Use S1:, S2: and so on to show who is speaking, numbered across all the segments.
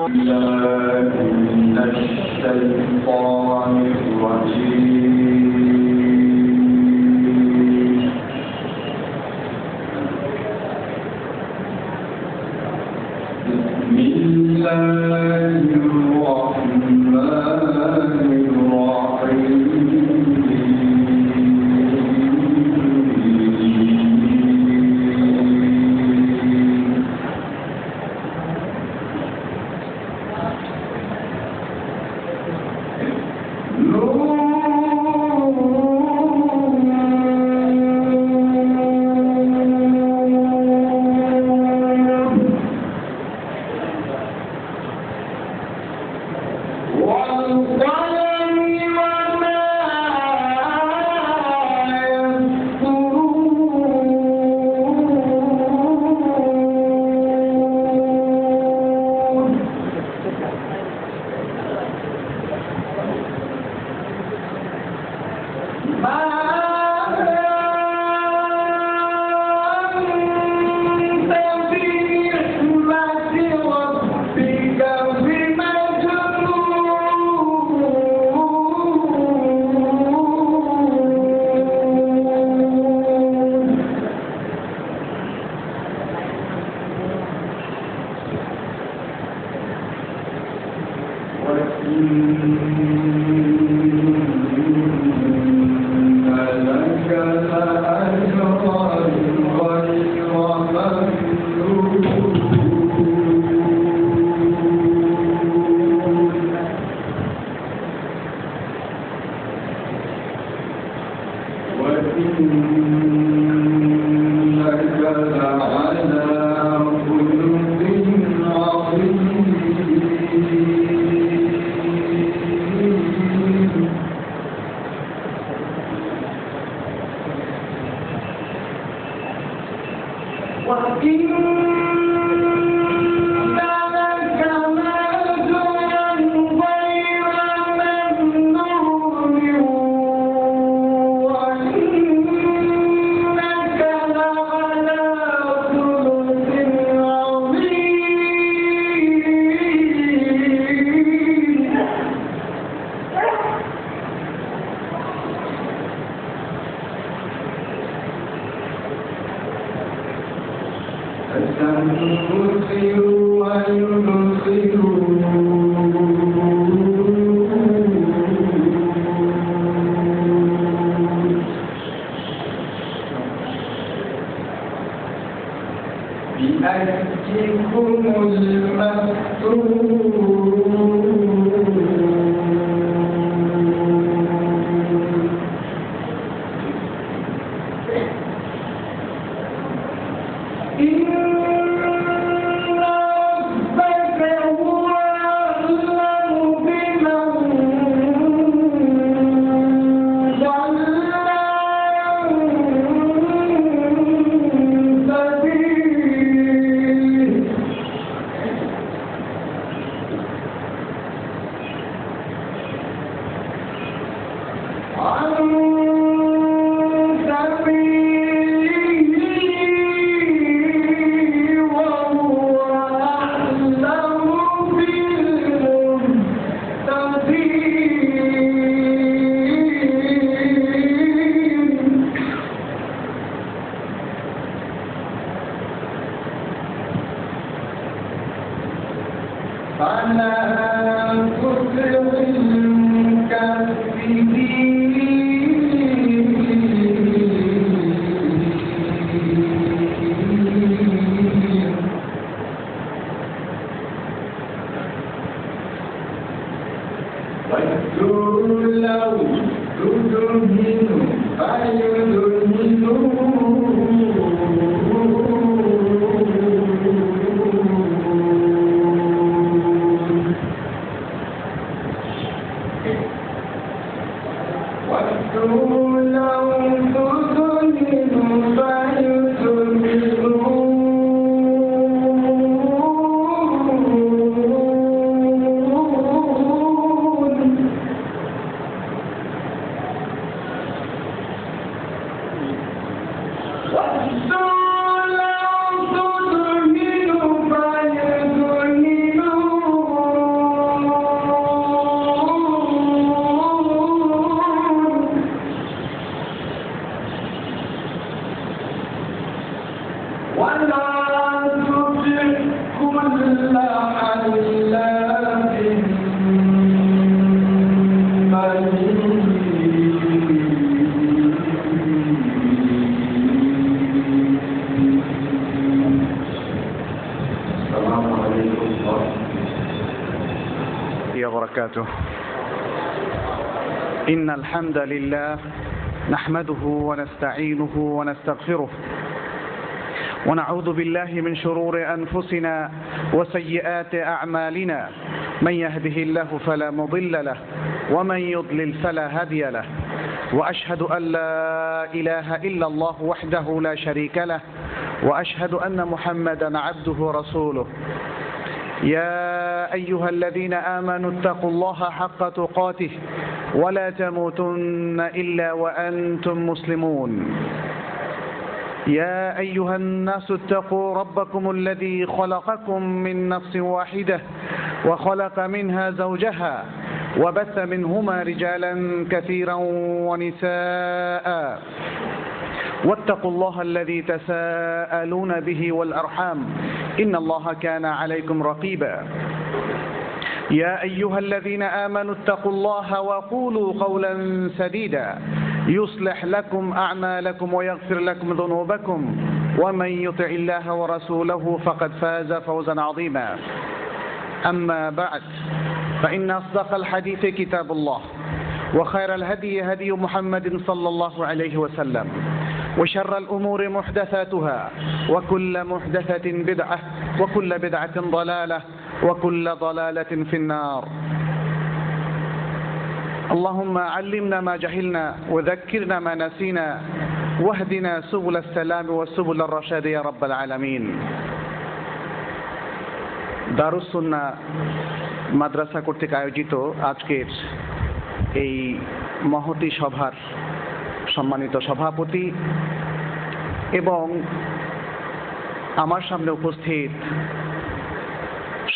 S1: بالله من الشيطان الرجيم بسم الله الرحمن
S2: What? وبركاته. إن الحمد لله نحمده ونستعينه ونستغفره ونعوذ بالله من شرور أنفسنا وسيئات أعمالنا. من يهده الله فلا مضل له ومن يضلل فلا هادي له، وأشهد أن لا إله إلا الله وحده لا شريك له، وأشهد أن محمدا عبده ورسوله. يا أيها الذين آمنوا اتقوا الله حق تقاته ولا تموتن إلا وأنتم مسلمون. يا أيها الناس اتقوا ربكم الذي خلقكم من نفس واحدة وخلق منها زوجها وبث منهما رجالا كثيرا ونساء، واتقوا الله الذي تساءلون به والأرحام إن الله كان عليكم رقيبا. يا أيها الذين آمنوا اتقوا الله وقولوا قولا سديدا يصلح لكم أعمالكم ويغفر لكم ذنوبكم، ومن يطع الله ورسوله فقد فاز فوزا عظيما. أما بعد، فإن أصدق الحديث كتاب الله، وخير الهدي هدي محمد صلى الله عليه وسلم، وشر الأمور محدثاتها، وكل محدثة بدعة، وكل بدعة ضلالة، وكل ضلالة في النار. اللهم علمنا ما جهلنا وذكرنا ما نسينا واهدنا سبل السلام وسبل الرشاد يا رب العالمين. দারুস সুন্নাহ মাদ্রাসা কর্তৃক আয়োজিত আজকের এই মহতী সভার সম্মানিত সভাপতি এবং আমার সামনে উপস্থিত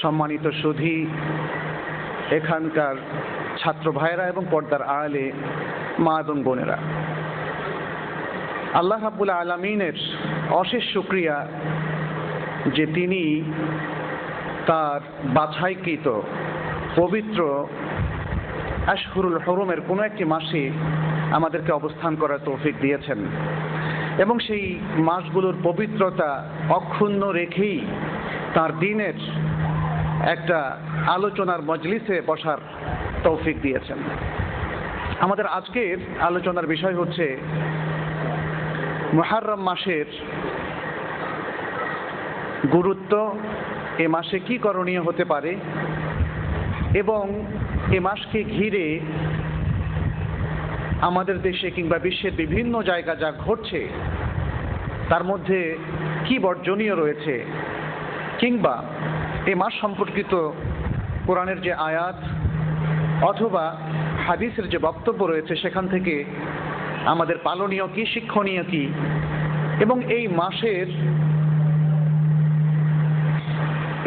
S2: সম্মানিত সুধী, এখানকার ছাত্র ভাইরা এবং পর্দার আড়ালে মা এবং বোনেরা, আল্লাহ রাব্বুল আলামিনের অশেষ শুকরিয়া যে তিনি তার বাছাইকৃত পবিত্র আশহুরুল হুরুমের কোনো একটি মাসে আমাদেরকে অবস্থান করার তৌফিক দিয়েছেন এবং সেই মাসগুলোর পবিত্রতা অক্ষুণ্ণ রেখেই তার দিনের একটা আলোচনার মজলিসে বসার তৌফিক দিয়েছেন। আমাদের আজকের আলোচনার বিষয় হচ্ছে মুহররম মাসের গুরুত্ব, এ মাসে কি করণীয় হতে পারে এবং এ মাসকে ঘিরে আমাদের দেশে কিংবা বিশ্বের বিভিন্ন জায়গা যা ঘটছে তার মধ্যে কি বর্জনীয় রয়েছে, কিংবা এ মাস সম্পর্কিত কোরআনের যে আয়াত অথবা হাদিসের যে বক্তব্য রয়েছে সেখান থেকে আমাদের পালনীয় কি, শিক্ষণীয় কি, এবং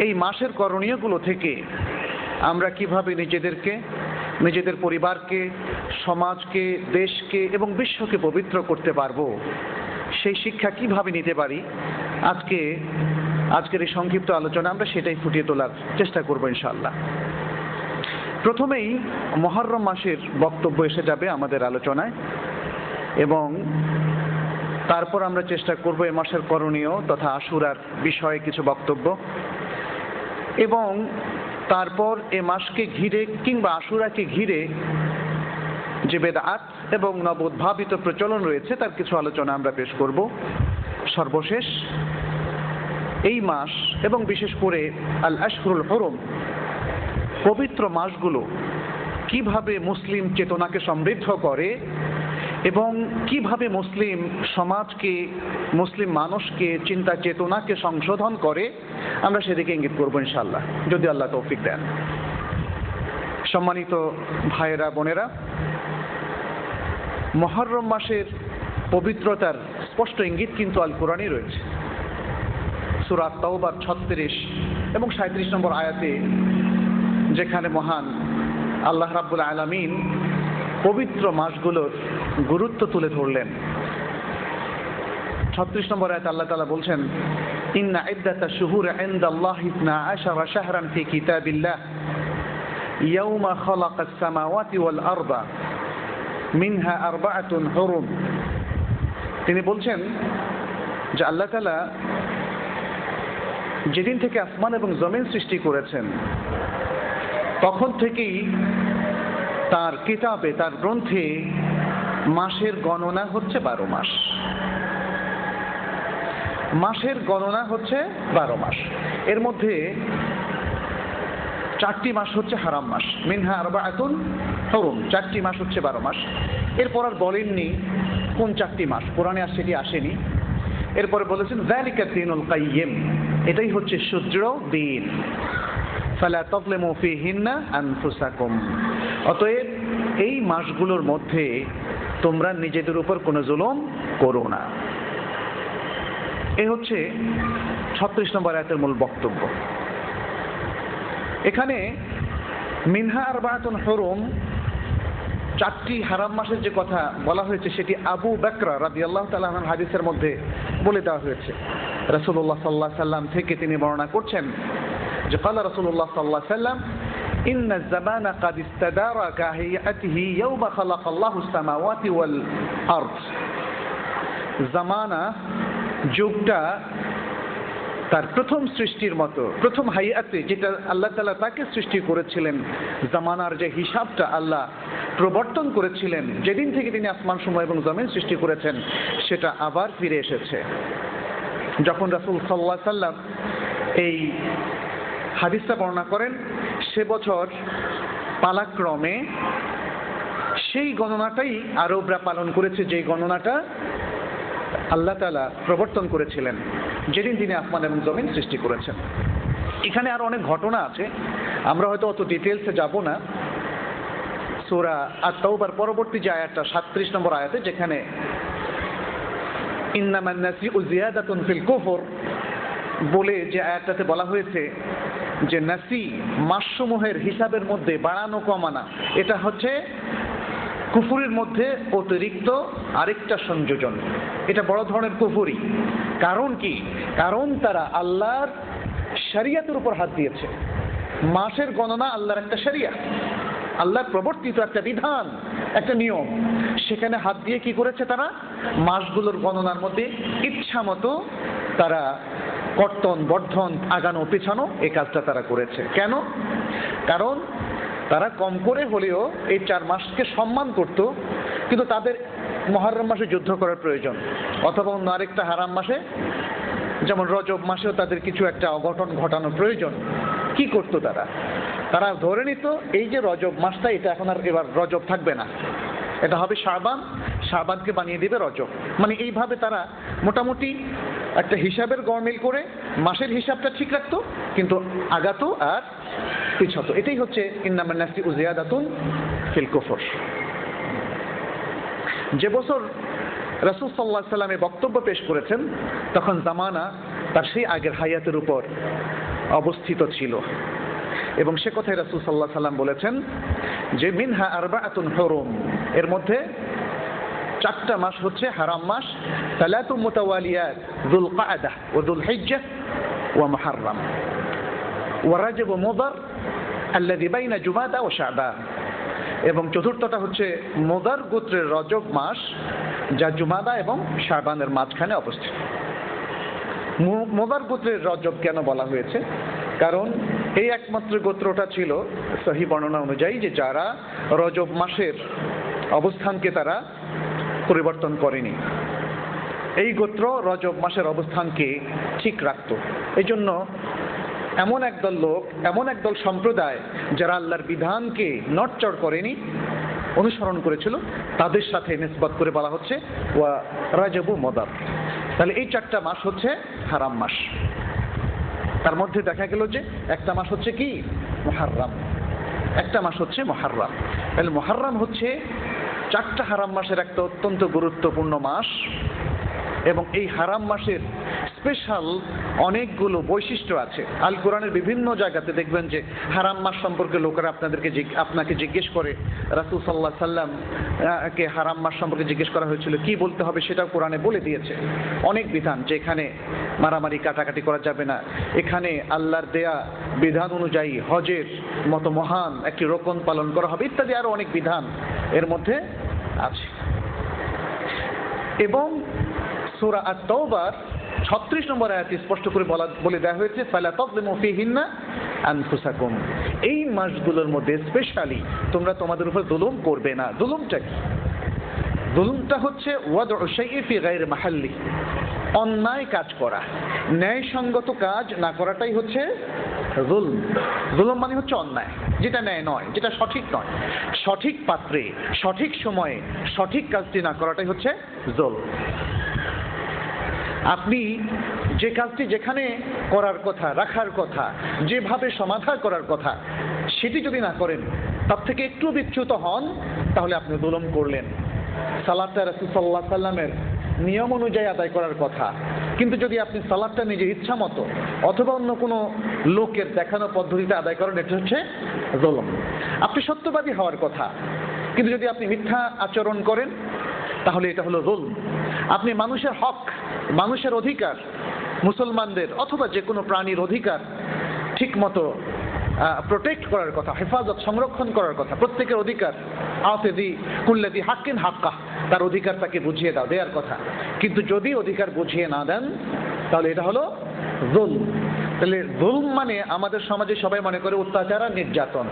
S2: এই মাসের করণীয়গুলো থেকে আমরা কিভাবে নিজেদেরকে, নিজেদের পরিবারকে, সমাজকে, দেশকে এবং বিশ্বকে পবিত্র করতে পারবো, সেই শিক্ষা কিভাবে নিতে পারি, আজকের এই সংক্ষিপ্ত আলোচনা আমরা সেটাই ফুটিয়ে তোলার চেষ্টা করবো ইনশাআল্লাহ। প্রথমেই মুহররম মাসের বক্তব্য এসে যাবে আমাদের আলোচনায় এবং তারপর আমরা চেষ্টা করব এ মাসের করণীয় তথা আশুরার বিষয়ে কিছু বক্তব্য, এবং তারপর এ মাসকে ঘিরে কিংবা আশুরাকে ঘিরে যে বেদআত এবং নবোদ্ভাবিত প্রচলন রয়েছে তার কিছু আলোচনা আমরা পেশ করব। সর্বশেষ এই মাস এবং বিশেষ করে আল আশহুরুল হুরুম পবিত্র মাসগুলো কিভাবে মুসলিম চেতনাকে সমৃদ্ধ করে এবং কিভাবে মুসলিম সমাজকে, মুসলিম মানুষকে, চিন্তা চেতনাকে সংশোধন করে, আমরা সেদিকে ইঙ্গিত করবো ইনশাআল্লাহ, যদি আল্লাহ তৌফিক দেন। সম্মানিত ভাইয়েরা, বোনেরা, মুহররম মাসের পবিত্রতার স্পষ্ট ইঙ্গিত কিন্তু আল কোরআনে রয়েছে। সূরা তাওবার 36 এবং 37 নম্বর আয়াতে, যেখানে মহান আল্লাহ রাব্বুল আলামিন পবিত্র মাসগুলোর গুরুত্ব তুলে ধরলেন। 36 নম্বর আয়াতে আল্লাহ তাআলা বলছেন, ইন্না ইদ্দাতাশ শুহুরি ইনদাল্লাহি 12 শাহরান ফি কিতাবিল্লাহ ইয়াওমা খালাকাস সামাওয়াতি ওয়াল আরদা মিনহা আরবাআতুন হুরুম। তিনি বলছেন যে আল্লাহ তাআলা যেদিন থেকে আসমান এবং জমিন সৃষ্টি করেছেন তখন থেকেই তার কিতাবে, তার গ্রন্থে মাসের গণনা হচ্ছে 12 মাস। মাসের গণনা হচ্ছে 12 মাস। এর মধ্যে 4টি মাস হচ্ছে হারাম মাস, মিনহা আরবাআতুন হুরুম, 4টি মাস হচ্ছে 12 মাস। এরপর আর বলেননি কোন 4টি মাস, কোরআনে আর সেটি আসেনি। এরপরে বলেছেন যালিকা দ্বীনুল কাইয়্যিম, এটাই হচ্ছে সুদৃঢ় দিন। ফালা তাযলিমু ফীহিন্না আনফুসাকুম, অতএব এই মাসগুলোর মধ্যে তোমরা নিজেদের উপর কোনো জুলুম করো না। এই হচ্ছে 36 নম্বর আয়াতের মূল বক্তব্য। এখানে মিনহা আরবাআতুন হুরুম, 4টি হারাম মাসের যে কথা বলা হয়েছে সেটি আবু বকর রাদিয়াল্লাহু তাআলা আনহু হাদিসের মধ্যে বলে দেওয়া হয়েছে। রাসূলুল্লাহ সাল্লাল্লাহু আলাইহি সাল্লাম থেকে তিনি বর্ণনা করছেন যে ক্বালা রাসূলুল্লাহ সাল্লাল্লাহু আলাইহি সাল্লাম ইন্না আয-যামানা ক্বাদ ইসতাদারা কাহিয়াতিহি ইয়াওমা খালাকাল্লাহু আস-সামাওয়াতি ওয়াল আরদ। জামানা, যুগটা তার প্রথম সৃষ্টির মতো, প্রথম হাইয়াতে যেটা আল্লাহ তাআলা তাকে সৃষ্টি করেছিলেন, জামানার যে হিসাবটা আল্লাহ প্রবর্তন করেছিলেন যেদিন থেকে তিনি আসমান সমূহ এবং জমিন সৃষ্টি করেছেন, সেটা আবার ফিরে এসেছে। যখন রাসূল সাল্লাল্লাহু আলাইহি সাল্লাম এই হাদিসটা বর্ণনা করেন, সে বছর পালাক্রমে সেই গণনাটাই আরবরা পালন করেছে, যে গণনাটা আল্লাহ তাআলা প্রবর্তন করেছিলেন যেদিন তিনি আসমান এবং জমিন সৃষ্টি করেছেন। এখানে আরো অনেক ঘটনা আছে, আমরা হয়তো অত ডিটেলসে যাব না। সূরা আত-তাওবার পরবর্তী যে আয়াতটা 37 নম্বর আয়াতে, যেখানে ইন্নামান নাসিউ জিয়াদাতুন ফিল কুফর বলে যে আয়াতটাতে বলা হয়েছে যে নাসি, মাসসমূহের হিসাবের মধ্যে বাড়ানো কমানা, এটা হচ্ছে কুফুরের মধ্যে অতিরিক্ত আরেকটা সংযোজন। এটা বড় ধরনের কুফুরি। কারণ কি? কারণ তারা আল্লাহর শরিয়তের উপর হাত দিয়েছে। মাসের গণনা আল্লাহর একটা শরিয়ত, আল্লাহর প্রবর্তিত একটা বিধান, একটা নিয়ম। সেখানে হাত দিয়ে কি করেছে তারা? মাসগুলোর গণনার মধ্যে ইচ্ছা মতো তারা কর্তন বর্ধন, আগানো পেছানো, এই কাজটা তারা করেছে। কেন? কারণ তারা কম করে হলেও এই 4 মাসকে সম্মান করত, কিন্তু তাদের মুহররম মাসে যুদ্ধ করার প্রয়োজন, অথবা অন্য আরেকটা হারাম মাসে, যেমন রজব মাসেও তাদের কিছু একটা অঘটন ঘটানোর প্রয়োজন। কি করত তারা? তারা ধরে নিত এই যে রজব মাসটা, এটা এখন আর এবার রজব থাকবে না, এটা হবে শাবান, শাবানকে বানিয়ে দিবে রজব। মানে এইভাবে তারা মোটামুটি একটা হিসাবের গড়মিল করে মাসের হিসাবটা ঠিক রাখতো, কিন্তু আগাতো আর পিছাতো। এটাই হচ্ছে ইন্নামান নাসিউ জিয়াদাতুন ফিল কুফর। যে বছর রাসূল সাল্লাল্লাহু আলাইহি সাল্লাম বক্তব্য পেশ করেছেন, তখন জামানা তার সেই আগের হায়াতের উপর অবস্থিত ছিল, এবং সে কথাই রাসূল সাল্লাল্লাহু আলাইহি সাল্লাম বলেছেন যে মিনহা আরবাআতুন হুরুম, এর মধ্যে 4টা মাস হচ্ছে হারাম মাস, সালাতু মুতাওয়ালিয়াত, যুল কাআদা ওয়া যুল হিজ্জাহ ওয়া মুহররম ওয়া রাজব মুদার আল্লাযী বাইনা জুমাদা ওয়া শাবান। এবং চতুর্থটা হচ্ছে মুদার গোত্রের রজব মাস, যা জুমাদা এবং শাবানের মাঝখানে অবস্থিত। মুদার গোত্রের রজব কেন বলা হয়েছে? কারণ এই একমাত্র গোত্রটা ছিল সহিহ বর্ণনা অনুযায়ী যে যারা রজব মাসের অবস্থানকে তারা পরিবর্তন করেনি। এই গোত্র রজব মাসের অবস্থানকে ঠিক রাখত। এই জন্য এমন একদল লোক, এমন একদল সম্প্রদায় যারা আল্লাহর বিধানকে নড়চড় করেনি, অনুসরণ করেছিল, তাদের সাথে নিসবত করে বলা হচ্ছে ওয়া রাজব মুদার। তাহলে এই 4টা মাস হচ্ছে হারাম মাস। তার মধ্যে দেখা গেল যে একটা মাস হচ্ছে কি? মুহররম, একটা মাস হচ্ছে মুহররম। তাহলে মুহররম হচ্ছে 4টা হারাম মাসের একটা অত্যন্ত গুরুত্বপূর্ণ মাস, এবং এই হারাম মাসের স্পেশাল অনেকগুলো বৈশিষ্ট্য আছে। আল কোরআনের বিভিন্ন জায়গাতে দেখবেন যে হারাম মাস সম্পর্কে লোকেরা আপনাকে জিজ্ঞেস করে, রাসূল সাল্লাল্লাহু আলাইহি সাল্লাম কে হারাম মাস সম্পর্কে জিজ্ঞেস করা হয়েছিল, কি বলতে হবে সেটাও কোরআনে বলে দিয়েছে। অনেক বিধান, যে এখানে মারামারি কাটাকাটি করা যাবে না, এখানে আল্লাহর দেয়া বিধান অনুযায়ী হজের মতো মহান একটি রোকন পালন করা হবে, ইত্যাদি আরো অনেক বিধান এর মধ্যে আছে। এবং সূরা আত-তাওবার 36 নম্বর আয়াতে স্পষ্ট করে বলে দেওয়া হয়েছে ফালা তাযলিমু ফীহিন্না আনফুসাকুম, এই মাসগুলোর মধ্যে স্পেশালি তোমরা তোমাদের উপর জুলুম করবে না। জুলুমটা কি? জুলুমটা হচ্ছে ওয়াদউ শাইই ফি গায়রি মাহাল্লি, অন্যায় কাজ করা, ন্যায়সঙ্গত কাজ না করাটাই হচ্ছে জুলম। জুলম মানে হচ্ছে অন্যায়, যেটা ন্যায় নয়, যেটা সঠিক নয়, সঠিক পাত্রে সঠিক সময়ে সঠিক কাজটি না করাটাই হচ্ছে জুলম। আপনি যে কাজটি যেখানে করার কথা, রাখার কথা, যেভাবে সমাধান করার কথা, সেটি যদি না করেন, তার থেকে একটু বিচ্যুত হন, তাহলে আপনি জুলম করলেন। সালাতটা রাসূল সাল্লাল্লাহু আলাইহি সাল্লামের নিয়ম অনুযায়ী আদায় করার কথা, কিন্তু যদি আপনি সালাতটা নিজের ইচ্ছা মতো অথবা অন্য কোনো লোকের দেখানো পদ্ধতিতে আদায় করেন, এটা হচ্ছে জুলম। আপনি সত্যবাদী হওয়ার কথা, কিন্তু যদি আপনি মিথ্যা আচরণ করেন, তাহলে এটা হলো জুলম। আপনি মানুষের হক, মানুষের অধিকার, মুসলমানদের অথবা যে কোনো প্রাণীর অধিকার ঠিক মতো প্রোটেক্ট করার কথা, হেফাজত সংরক্ষণ করার কথা, প্রত্যেকের অধিকার, আতিদি কুল্লাদি হাক্কিন হাক্কা, তার অধিকার তাকে বুঝিয়ে দাও, দেওয়ার কথা। কিন্তু যদি অধিকার বুঝিয়ে না দেন, তাহলে এটা হলো জুলম। তাহলে জুলম মানে আমাদের সমাজে সবাই মনে করে অত্যাচার আর নির্যাতন,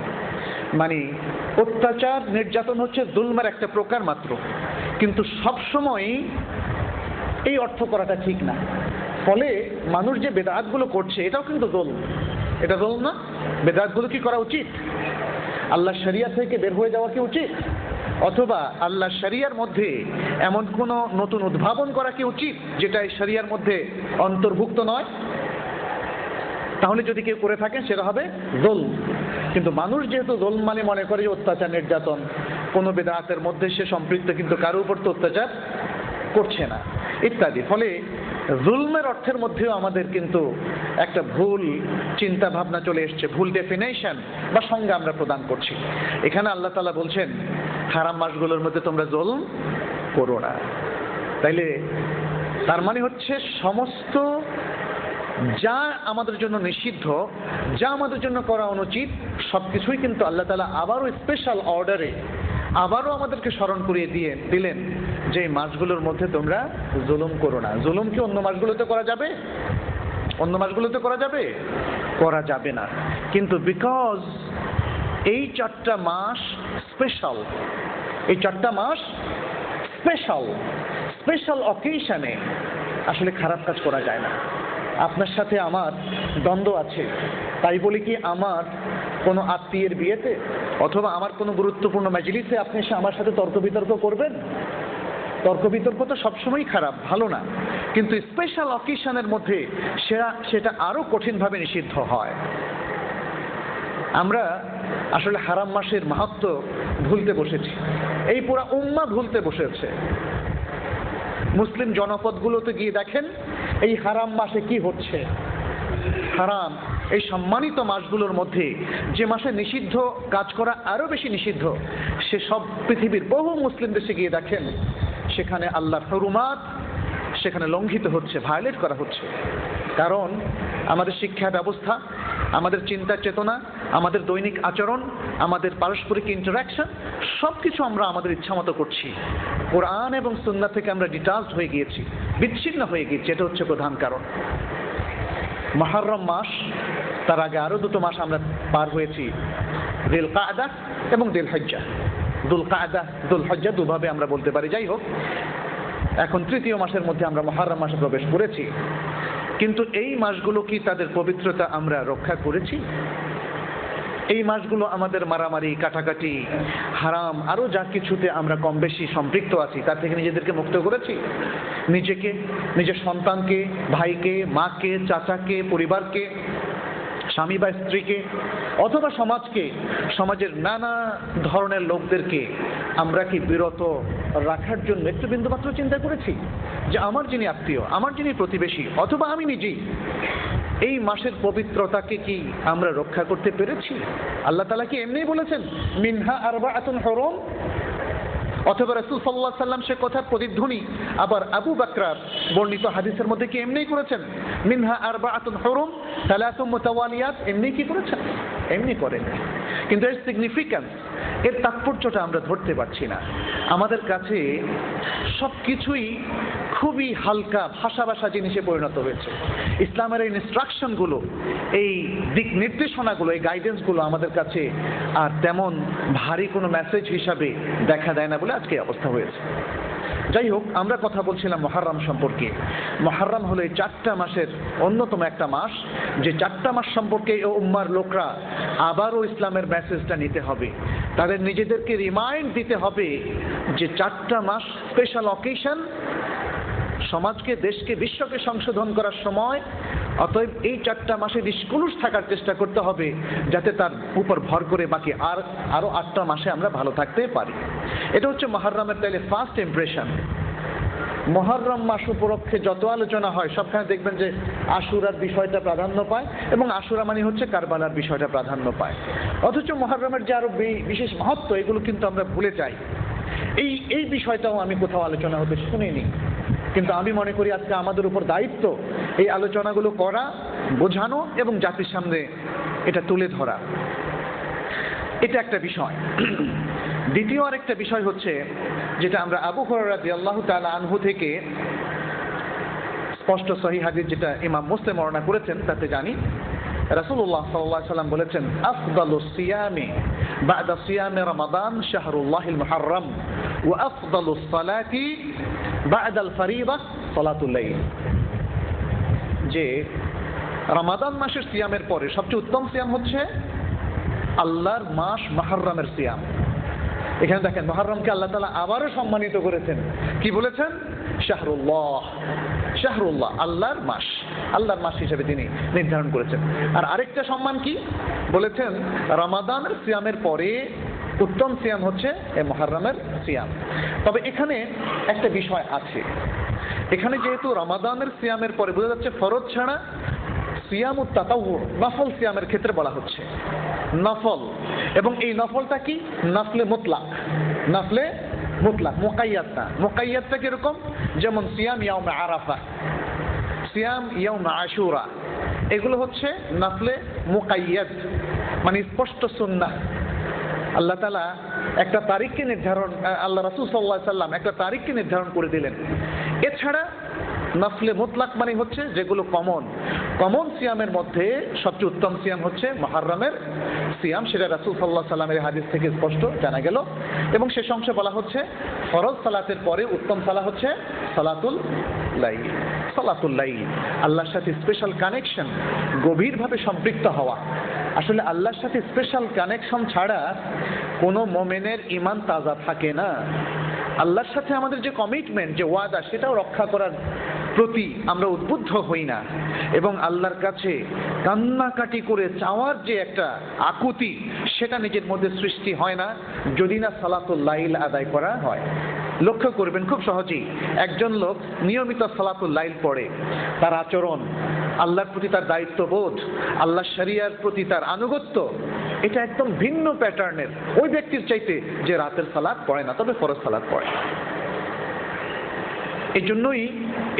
S2: মানে অত্যাচার নির্যাতন হচ্ছে জুলমের একটা প্রকার মাত্র, কিন্তু সবসময় এই অর্থ করাটা ঠিক না। ফলে মানুষ যে বেদাতগুলো করছে, এটাও কিন্তু জুলম। এটা জুলম না? বেদাতগুলো কি করা উচিত? আল্লাহর শরিয়া থেকে বের হয়ে যাওয়া কি উচিত? অথবা আল্লাহর শরিয়ার মধ্যে এমন কোন নতুন উদ্ভাবন করা কি উচিত যেটা এই শরিয়ার মধ্যে অন্তর্ভুক্ত নয়? তাহলে যদি কেউ করে থাকেন, সেটা হবে জুলম। কিন্তু মানুষ যেহেতু জুলম মানে মনে করে যে অত্যাচার নির্যাতন, কোনো বেদাতের মধ্যে সে সম্পৃক্ত, কিন্তু কারো উপর তো অত্যাচার করছে না ইত্যাদি। ফলে জুলমের অর্থের মধ্যেও আমাদের কিন্তু একটা ভুল চিন্তা ভাবনা চলে এসছে, ভুল ডেফিনেশন বা সংজ্ঞা আমরা প্রদান করছি। এখানে আল্লাহ তাআলা বলছেন হারাম মাসগুলোর মধ্যে তোমরা জুলম করো না। তাইলে তার মানে হচ্ছে সমস্ত যা আমাদের জন্য নিষিদ্ধ, যা আমাদের জন্য করা অনুচিত, সবকিছুই কিন্তু আল্লাহ তাআলা আবারও স্পেশাল অর্ডারে আবারও আমাদেরকে স্মরণ করিয়ে দিলেন যে এই মাসগুলোর মধ্যে তোমরা জুলুম করো না। জুলুম কি অন্য মাসগুলোতে করা যাবে? অন্য মাসগুলোতে করা যাবে? করা যাবে না। কিন্তু বিকজ এই 4টা মাস স্পেশাল, এই 4টা মাস স্পেশাল, স্পেশাল অকেশনে আসলে খারাপ কাজ করা যায় না। আপনার সাথে আমার দ্বন্দ্ব আছে, তাই বলি কি আমার কোনো আত্মীয়ের বিয়েতে অথবা আমার কোনো গুরুত্বপূর্ণ মাজলিসে আপনি এসে আমার সাথে তর্ক বিতর্ক করবেন? তর্ক বিতর্ক তো সবসময়ই খারাপ, ভালো না, কিন্তু স্পেশাল অকেশনের মধ্যে সেটা আরো কঠিনভাবে নিষিদ্ধ হয়। আমরা আসলে হারাম মাসের মাহাত্ম্য ভুলতে বসেছি, এই পুরা উম্মাহ ভুলতে বসেছে। মুসলিম জনপদগুলোতে গিয়ে দেখেন এই হারাম মাসে কি হচ্ছে। হারাম এই সম্মানিত মাসগুলোর মধ্যে যে মাসে নিষিদ্ধ কাজ করা আরো বেশি নিষিদ্ধ, সে সব পৃথিবীর বহু মুসলিম দেশে গিয়ে দেখেন সেখানে আল্লাহর হুরমাত সেখানে লঙ্ঘিত হচ্ছে, ভায়োলেট করা হচ্ছে। কারণ আমাদের শিক্ষা ব্যবস্থা, আমাদের চিন্তা চেতনা, আমাদের দৈনিক আচরণ, আমাদের পারস্পরিক ইন্টারাকশন সবকিছু আমরা আমাদের ইচ্ছা মতো করছি। কোরআন এবং সুন্নাহ থেকে আমরা ডিটাচড হয়ে গিয়েছি, বিচ্ছিন্ন হয়ে গিয়েছি। এটা হচ্ছে প্রধান কারণ। মুহররম মাস, তার আগে আরো 2টো মাস আমরা পার হয়েছি, যুল কায়দা এবং যুল হজ্জা। যুল কায়দা, যুল হজ্জা দুভাবে আমরা বলতে পারি। যাই হোক, এখন 3য় মাসের মধ্যে আমরা মুহররম মাসে প্রবেশ করেছি। কিন্তু এই মাসগুলো কি তাদের পবিত্রতা আমরা রক্ষা করেছি? এই মাসগুলো আমাদের মারামারি, কাটাকাটি, হারাম আরো যা কিছুতে আমরা কম বেশি সম্পৃক্ত আছি, তার থেকে নিজেদেরকে মুক্ত করেছি? নিজেকে, নিজের সন্তানকে, ভাইকে, মাকে, চাচাকে, পরিবারকে, স্বামী বা স্ত্রীকে অথবা সমাজকে, সমাজের নানা ধরনের লোকদেরকে আমরা কি বিরত রাখার জন্য একটু বিন্দুমাত্র চিন্তা করেছি যে আমার যিনি আত্মীয়, আমার যিনি প্রতিবেশী অথবা আমি নিজেই, এই মাসের পবিত্রতাকে কি আমরা রক্ষা করতে পেরেছি? আল্লাহ তাআলা কি এমনিই বলেছেন মিনহা আরবাআতুন হুরুম? অথবা রাসূল সাল্লাল্লাহু আলাইহি সাল্লাম সে কথার প্রতিধ্বনি আবার আবু বকর বর্ণিত হাদিসের মধ্যে কি এমনিই করেছেন মিনহা আরবাআতুন হুরুম সালাতুম মুতাওয়ালিয়াত? এমনি কি করেছেন? এমনি করেননি, কিন্তু এর সিগনিফিক্যান্স, এর তাৎপর্যটা আমরা ধরতে পারছি না। আমাদের কাছে সব কিছুই খুবই হালকা ভাষা ভাষা জিনিসে পরিণত হয়েছে। ইসলামের এই ইনস্ট্রাকশনগুলো, এই দিক নির্দেশনাগুলো, এই গাইডেন্সগুলো আমাদের কাছে আর তেমন ভারী কোনো মেসেজ হিসাবে দেখা দেয় না বলে আজকে অবস্থা হয়েছে। যাই হোক, আমরা কথা বলছিলাম মুহররম সম্পর্কে। মুহররম হলো এই 4টা মাসের অন্যতম একটা মাস, যে 4টা মাস সম্পর্কে এই উম্মার লোকরা আবারও ইসলামের মেসেজটা নিতে হবে, তাদের নিজেদেরকে রিমাইন্ড দিতে হবে যে 4টা মাস স্পেশাল অকেশন, সমাজকে, দেশকে, বিশ্বকে সংশোধন করার সময়। অতএব এই 4টা মাসে নিষ্কলুষ থাকার চেষ্টা করতে হবে, যাতে তার উপর ভর করে বাকি আরো 8টা মাসে আমরা ভালো থাকতে পারি। এটা হচ্ছে মুহররমের তাইলে ফার্স্ট ইমপ্রেশন। মুহররম মাস উপলক্ষে যত আলোচনা হয় সবখানে দেখবেন যে আশুরার বিষয়টা প্রাধান্য পায়, এবং আশুরা মানে হচ্ছে কারবালার বিষয়টা প্রাধান্য পায়। অথচ মুহররমের যে আরো বিশেষ মাহাত্ম্য, এগুলো কিন্তু আমরা ভুলে যাই। এই বিষয়টাও আমি কোথাও আলোচনা হতে শুনিনি, কিন্তু আমি মনে করি আজকে আমাদের উপর দায়িত্ব এই আলোচনাগুলো করা, বোঝানো এবং জাতির সামনে এটা তুলে ধরা। এটা একটা বিষয়। দ্বিতীয় আরেকটা বিষয় হচ্ছে, যেটা আমরা আবু হুরায়রা রাদিয়াল্লাহু তাআলা আনহু থেকে স্পষ্ট সহিহ হাদিস যেটা ইমাম মুসলিম বর্ণনা করেছেন তাতে জানি, রাসূলুল্লাহ সাল্লাল্লাহু আলাইহি ওয়াসাল্লাম বলেছেন, আফদালুস সিয়ামি বা'দা সিয়ামি রমাদান শাহরুল্লাহিল মুহররম ওয়া আফদালুস সালাতি বা'দাল ফারিদা সালাতুল লাইল। যে রমাদান মাসের সিয়ামের পরে সবচেয়ে উত্তম সিয়াম হচ্ছে আল্লাহর মাস মুহররমের সিয়াম। এখানে দেখেন মুহররমকে আল্লাহ তাআলা আবারও সম্মানিত করেছেন। কি বলেছেন? শাহরুল্লাহ, শাহরুল্লাহ, আল্লাহর মাস, আল্লাহর মাস হিসেবে তিনি নির্ধারণ করেছেন। আর আরেকটা সম্মান কি বলেছেন? রমাদানের সিয়ামের পরে উত্তম সিয়াম হচ্ছে এই মুহররমের সিয়াম। তবে এখানে একটা বিষয় আছে, এখানে যেহেতু রমাদানের সিয়ামের পরে বোঝা যাচ্ছে ফরজ ছাড়া সিয়ামুত তাতাউর, নফল সিয়ামের ক্ষেত্রে বলা হচ্ছে নফল, এবং এই নফলটা কি? নফলে মুতলাক, নফলে মুতলাক, মুকাইয়াদ না। মুকাইয়াদটা কিরকম? যেমন সিয়াম ইয়াউম আরাফা, সিয়াম ইয়াউম আশুরা, এগুলো হচ্ছে নফলে মুকাইয়াদ, মানে স্পষ্ট সুন্নাহ। আল্লাহ তাআলা একটা তারিখকে নির্ধারণ, আল্লাহ রাসূল সাল্লাল্লাহু আলাইহি সাল্লাম একটা তারিখকে নির্ধারণ করে দিলেন। এছাড়া নফলে মুতলাক মানে হচ্ছে যেগুলো কমন সিয়ামের মধ্যে সবচেয়ে উত্তম সিয়াম হচ্ছে মুহররমের সিয়াম, সেটা রাসূল সাল্লাল্লাহু আলাইহি সাল্লামের হাদিস থেকে স্পষ্ট জানা গেল। এবং শেষ অংশে বলা হচ্ছে ফরজ সালাতের পরে উত্তম সালাত হচ্ছে সালাতুল লাইল। সালাতুল লাইল, আল্লাহর সাথে স্পেশাল কানেকশন, গভীরভাবে সম্পৃক্ত হওয়া। আসলে আল্লাহর সাথে স্পেশাল কানেকশন ছাড়া কোনো মুমিনের ঈমান তাজা থাকে না। আল্লাহর সাথে আমাদের যে কমিটমেন্ট, যে ওয়াদা, সেটাও রক্ষা করার প্রতি আমরা উদ্বুদ্ধ হই না, এবং আল্লাহর কাছে কান্নাকাটি করে চাওয়ার যে একটা আকুতি, সেটা নিজের মধ্যে সৃষ্টি হয় না যদি না সালাতুল লাইল আদায় করা হয়। লক্ষ্য করবেন খুব সহজেই, একজন লোক নিয়মিত সালাতুল লাইল পড়ে, তার আচরণ, আল্লাহর প্রতি তার দায়িত্ববোধ, আল্লাহর শরিয়ার প্রতি তার আনুগত্য, এটা একদম ভিন্ন প্যাটার্নের ওই ব্যক্তির চাইতে যে রাতের সালাত পড়ে না, তবে ফরজ সালাত পড়ে। এই জন্যই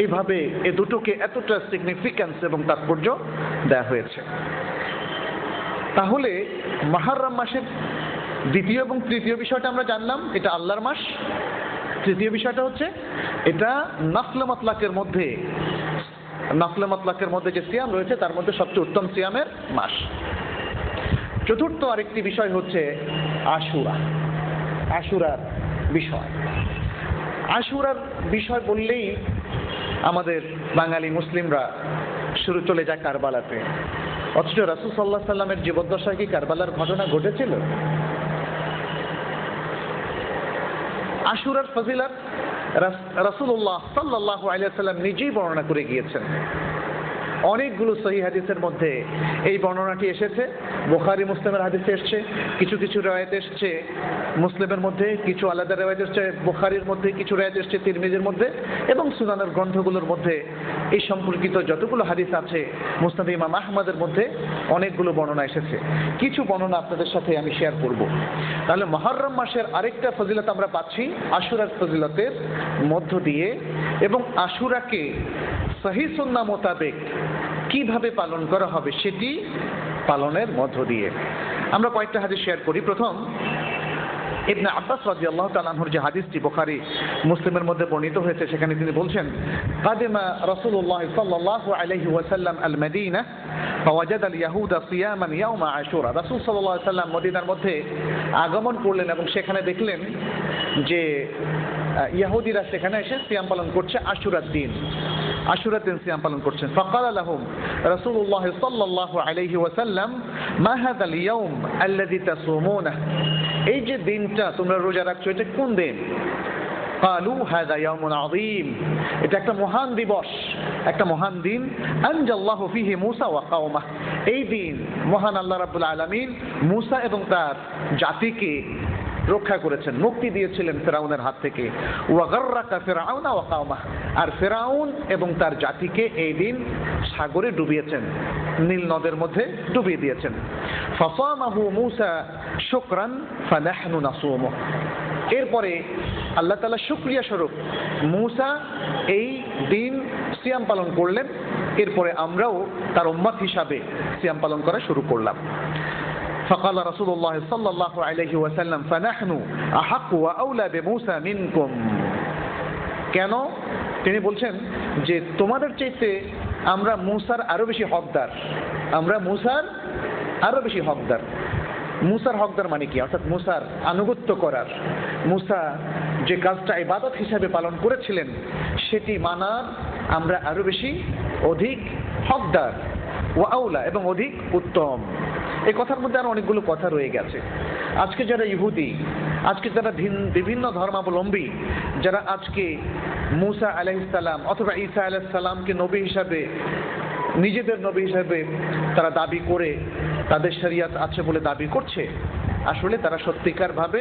S2: এইভাবে এ দুটোকে এতটা সিগনিফিক্যান্স এবং তাৎপর্য দেওয়া হয়েছে। তাহলে মুহররম মাসের দ্বিতীয় এবং তৃতীয় বিষয়টা আমরা জানলাম, এটা আল্লাহর মাস। তৃতীয় বিষয়টা হচ্ছে এটা নফলে মুতলাকের মধ্যে যে সিয়াম রয়েছে তার মধ্যে সবচেয়ে উত্তম সিয়ামের মাস। চতুর্থ আরেকটি বিষয় হচ্ছে আশুরার বিষয়। আশুরার বিষয় বললেই আমাদের বাঙালি মুসলিমরা শুরু চলে যায় কারবালাতে। অথচ রাসূল সাল্লাল্লাহু আলাইহি সাল্লামের জীবদ্দশায় কি কারবালার ঘটনা ঘটেছিল? আশুরার ফজিলত রাসূলুল্লাহ সাল্লাল্লাহু আলাইহি ওয়াসাল্লাম নিজেই বর্ণনা করে গিয়েছেন। অনেকগুলো সহিহ হাদিসের মধ্যে এই বর্ণনাটি এসেছে। বুখারী মুসলিমের হাদিসে এসেছে, কিছু রিওয়ায়াত এসেছে মুসলিমের মধ্যে, কিছু আলাদা রিওয়ায়াত এসেছে বুখারীর মধ্যে, কিছু রিওয়ায়াত এসেছে তিরমিজির মধ্যে, এবং সুনানের গ্রন্থগুলোর মধ্যে এই সম্পর্কিত যতগুলো হাদিস আছে মুসনাদ ইমাম আহমদের মধ্যে অনেকগুলো বর্ণনা এসেছে। কিছু বর্ণনা আপনাদের সাথে আমি শেয়ার করব। তাহলে মুহররম মাসের আরেকটা ফজিলত আমরা পাচ্ছি আশুরার ফজিলতের মধ্য দিয়ে, এবং আশুরাকে সহিহ সুন্নাহ মোতাবেক কিভাবে পালন করা হবে সেটি পালনের মধ্য দিয়ে। আমরা কয়েকটা হাদিস শেয়ার করি। প্রথম, ইবনে আব্বাস রাদিয়াল্লাহু তাআলা আনহুর যে হাদিসটি বুখারী মুসলিমের মধ্যে বর্ণিত হয়েছে, সেখানে তিনি বলছেন, কাদিমা রাসূলুল্লাহ সাল্লাল্লাহু আলাইহি ওয়াসাল্লাম আল মদিনা ফাওয়াজাদা আল ইয়াহুদা সিয়ামান ইয়াউমা আশুরা। রাসূল সাল্লাল্লাহু আলাইহি ওয়াসাল্লাম মদিনার মধ্যে আগমন করলেন এবং সেখানে দেখলেন যে ইহুদিরা সেখানে এসে সিয়াম পালন করছে আশুরার দিন, আশুরার দিন সিয়াম পালন করছেন। ফাকালা লাহুম রাসূলুল্লাহ সাল্লাল্লাহু আলাইহি ওয়াসাল্লাম মা হাযাল ইয়াউম আল্লাযী তাসুমুনা, এই যে দিনটা তোমরা রোজা রাখছো এটা কোন দিন? ক্বালু হাযা ইয়াউমুন আযীম, এটা একটা মহান দিবস, একটা মহান দিন। আনজাল্লাহু ফীহি মূসা ওয়া কওমা, এই দিন মহান আল্লাহ রাব্বুল আলামিন মূসা এবং তার জাতিকে রক্ষা করেছেন, মুক্তি দিয়েছিলেন ফেরাউনের হাত থেকে। ওয়া গাররাকা ফিরআউনা ওয়া কওমা, আর ফেরাউন এবং তার জাতিকে এই দিন সাগরে ডুবিয়েছেন, নীল নদের মধ্যে ডুবিয়ে দিয়েছেন। ফাসামাহু মূসা শুকরান ফানাহনু নাসুমু, এরপরে আল্লাহ তাআলা শুকরিয়া স্বরূপ মূসা এই দিন সিয়াম পালন করলেন, এরপরে আমরাও তার উম্মত হিসাবে সিয়াম পালন করা শুরু করলাম। فقال رسول الله صلى الله عليه وسلم فنحن أحق وأولى بموسى منكم, কেন? তিনি বলছেন যে তোমাদের চাইতে আমরা মূসার আরো বেশি হকদার, আমরা মূসার আরো বেশি হকদার। মূসার হকদার মানে কি? অর্থাৎ মূসার আনুগত্য করার, মূসা যে কাজটা ইবাদত হিসাবে পালন করেছিলেন সেটি মানার আমরা আরো বেশি অধিক হকদার, ওয়া আউলা এবং অধিক উত্তম। এই কথার মধ্যে আরো অনেকগুলো কথা রয়ে গেছে। আজকে যারা ইহুদি, আজকে যারা বিভিন্ন ধর্মাবলম্বী, যারা আজকে মূসা আলাইহিস সালাম অথবা ঈসা আলাইহিস সালামকে নবী হিসাবে, নিজেদের নবী হিসাবে তারা দাবি করে, তাদের শরিয়ত আছে বলে দাবি করছে, আসলে তারা সত্যিকার ভাবে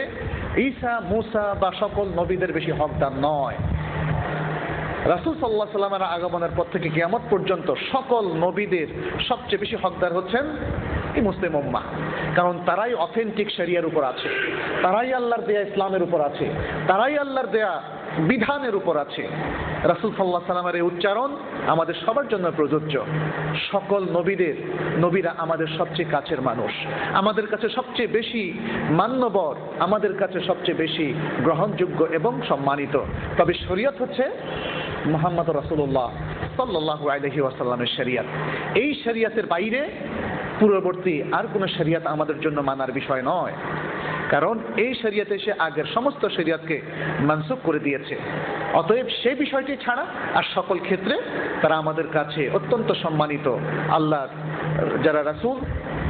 S2: ঈসা, মূসা বা সকল নবীদের বেশি হকদার নয়। রাসূল সাল্লাল্লাহু আলাইহি ওয়াসাল্লামের আগমনের পর থেকে কিয়ামত পর্যন্ত সকল নবীদের সবচেয়ে বেশি হকদার হচ্ছেন এই মুসলিম উম্মাহ, কারণ তারাই অথেন্টিক শরিয়ার উপর আছে, তারাই আল্লাহর দেয়া ইসলামের উপর আছে, তারাই আল্লাহর দেয়া বিধানের উপর আছে। রাসূল সাল্লাল্লাহু আলাইহি ওয়াসাল্লামের এই উচ্চারণ আমাদের সবার জন্য প্রযোজ্য। সকল নবীরা আমাদের সবচেয়ে কাছের মানুষ, আমাদের কাছে সবচেয়ে বেশি মান্যবর, আমাদের কাছে সবচেয়ে বেশি গ্রহণযোগ্য এবং সম্মানিত। তবে শরীয়ত হচ্ছে মুহাম্মদ রাসূলুল্লাহ সাল্লাল্লাহু আলাইহি ওয়াসাল্লামের শরীয়ত। এই শরীয়তের বাইরে পূর্ববর্তী আর কোনো শরীয়ত আমাদের জন্য মানার বিষয় নয়, কারণ এই শরীয়তে এসে আগের সমস্ত শরীয়তকে মানসুখ করে দিয়েছে। অতএব সেই বিষয়টি ছাড়া আর সকল ক্ষেত্রে তারা আমাদের কাছে অত্যন্ত সম্মানিত। আল্লাহর যারা রাসূল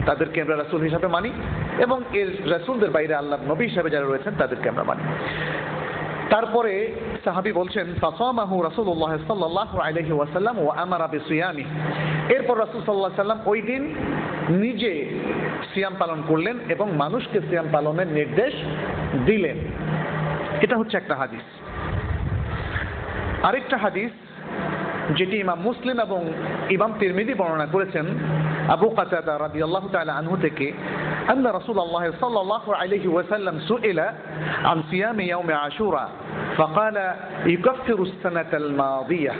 S2: তাদেরকে আমরা রাসূল হিসাবে মানি, এবং এর রাসূলদের বাইরে আল্লাহর নবী হিসাবে যারা রয়েছেন তাদেরকে আমরা মানি। তারপরে সাহাবী বলছেন, ফাসামাহু রাসূলুল্লাহ সাল্লাল্লাহু আলাইহি ওয়াসাল্লাম ওয়া আমারা বিসিয়ামি, এরপর রাসূল সাল্লাল্লাহু আলাইহি ওয়াসাল্লাম ওই দিন নিজে সিয়াম পালন করলেন এবং মানুষকে সিয়াম পালনের নির্দেশ দিলেন। এটা হচ্ছে একটা হাদিস। আরেকটা হাদিস যেটি ইমাম মুসলিম এবং ইমাম তিরমিজি বর্ণনা করেছেন আবু কাতাদা রাদিয়াল্লাহু তাআলা আনহু থেকে, আন্না রাসূলুল্লাহ সাল্লাল্লাহু আলাইহি ওয়াসাল্লাম সুইলা আন সিয়াম ইয়াউম আশুরা ফাকালা ইউকাফিরু আস-সানাতাল মাদিয়াহ।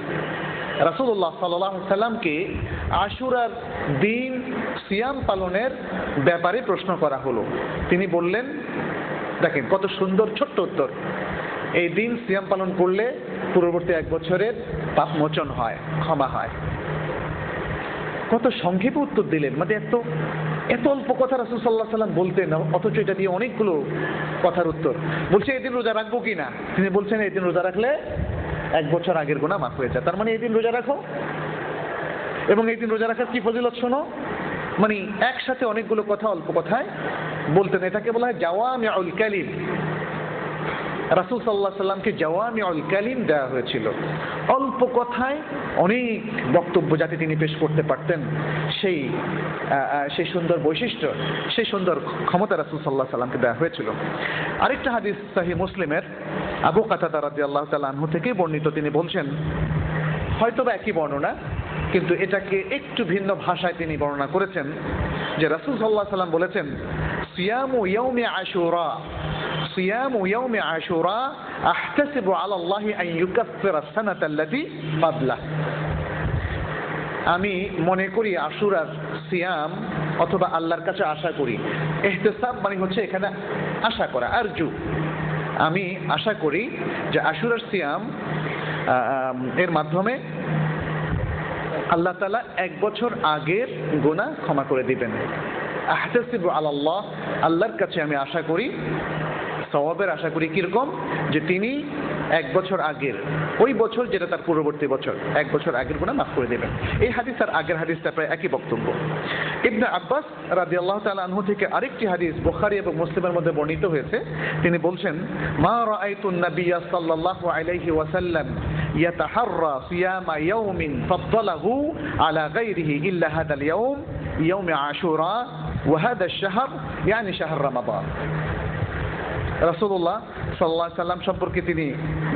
S2: রাসূলুল্লাহ সাল্লাল্লাহু আলাইহি ওয়াসাল্লামকে আশুরার দিন সিয়াম পালনের ব্যাপারে প্রশ্ন করা হলো। তিনি বললেন, দেখেন কত সুন্দর ছোট্ট উত্তর, এই দিন সিয়াম পালন করলে পূর্ববর্তী এক বছরের পাপ মোচন হয়, ক্ষমা হয়। কত সংক্ষেপে উত্তর দিলেন, মানে এত অল্প কথা রাসূল সাল্লাল্লাহু আলাইহি ওয়াসাল্লাম বলতেন, অথচ এটা দিয়ে অনেকগুলো কথার উত্তর। বলছে এই দিন রোজা রাখবো কিনা, তিনি বলছেন এই দিন রোজা রাখলে এক বছর আগের গুনাহ মাফ হয়ে যায়। তার মানে এই দিন রোজা রাখো, এবং এই দিন রোজা রাখার কি ফজিলত শোনো। মানে একসাথে অনেকগুলো কথা অল্প কথায় বলতেন। এটাকে বলা হয় জাওয়ামিউল কালিম। রাসূল সাল্লাল্লাহু আলাইহি ওয়াসাল্লামকে জাওয়ামিউল কালিম দেওয়া হয়েছিল, অল্প কথায় অনেক বক্তব্য যাতে তিনি পেশ করতে পারতেন, সেই সুন্দর বৈশিষ্ট্য, সেই সুন্দর ক্ষমতা রাসূল সাল্লাল্লাহু আলাইহি ওয়াসাল্লামকে দেওয়া হয়েছিল। আরেকটা হাদিস সহিহ মুসলিমের আবু কাতাদা রাদিয়াল্লাহু তাআলা আনহু থেকে বর্ণিত, তিনি বলছেন, হয়তোবা একই বর্ণনা কিন্তু এটাকে একটু ভিন্ন ভাষায় তিনি বর্ণনা করেছেন, যে রাসূল সাল্লাল্লাহু আলাইহি ওয়াসাল্লাম বলেছেন, সিয়ামু ইয়াউমি আশুরা, সিয়ামু ইয়াউমি আশুরা আহতাসিবু আলা আল্লাহি আন ইউকাফিরা আস-সানাতা আল্লাতী ক্বাবলা। আমি মনে করি আশুরার সিয়াম অথবা আল্লাহর কাছে আশা করি। ইহতিসাব মানে হচ্ছে এখানে আশা করা, আরজু, আমি আশা করি যে আশুরার সিয়াম এর মাধ্যমে আল্লাহ তাআলা 1 বছর আগের গুনাহ ক্ষমা করে দিবেন। আহতাসিবু আলাল্লাহ, আল্লাহর কাছে আমি আশা করি, সওয়াবের আশা করি, কিরকম, যে তিনি 1 বছর আগের, ওই বছর যেটা তার পূর্ববর্তী বছর, 1 বছর আগের গুনাহ মাফ করে দেবেন। এই হাদিস আর আগের হাদিসটা প্রায় একই বক্তব্য। ইবনে আব্বাস রাদিয়াল্লাহু তাআলা আনহু থেকে আরেকটি হাদিস বুখারী এবং মুসলিমের মধ্যে বর্ণিত হয়েছে। তিনি বলছেন, মা রাআইতুন নাবিয়্যা সাল্লাল্লাহু আলাইহি ওয়াসাল্লাম ইয়াতাহাররা সিয়ামা ইয়াউমিন ফাদ্দালাহু আলা গায়রিহি ইল্লা হাদাল ইয়াউম ইয়াউম আশুরা ওয়া হাদা আশ-শাহর ইয়ানি শাহর রমাদান। রাসূলুল্লাহ সাল্লাল্লাহু আলাইহি সাল্লাম সম্পর্কে তিনি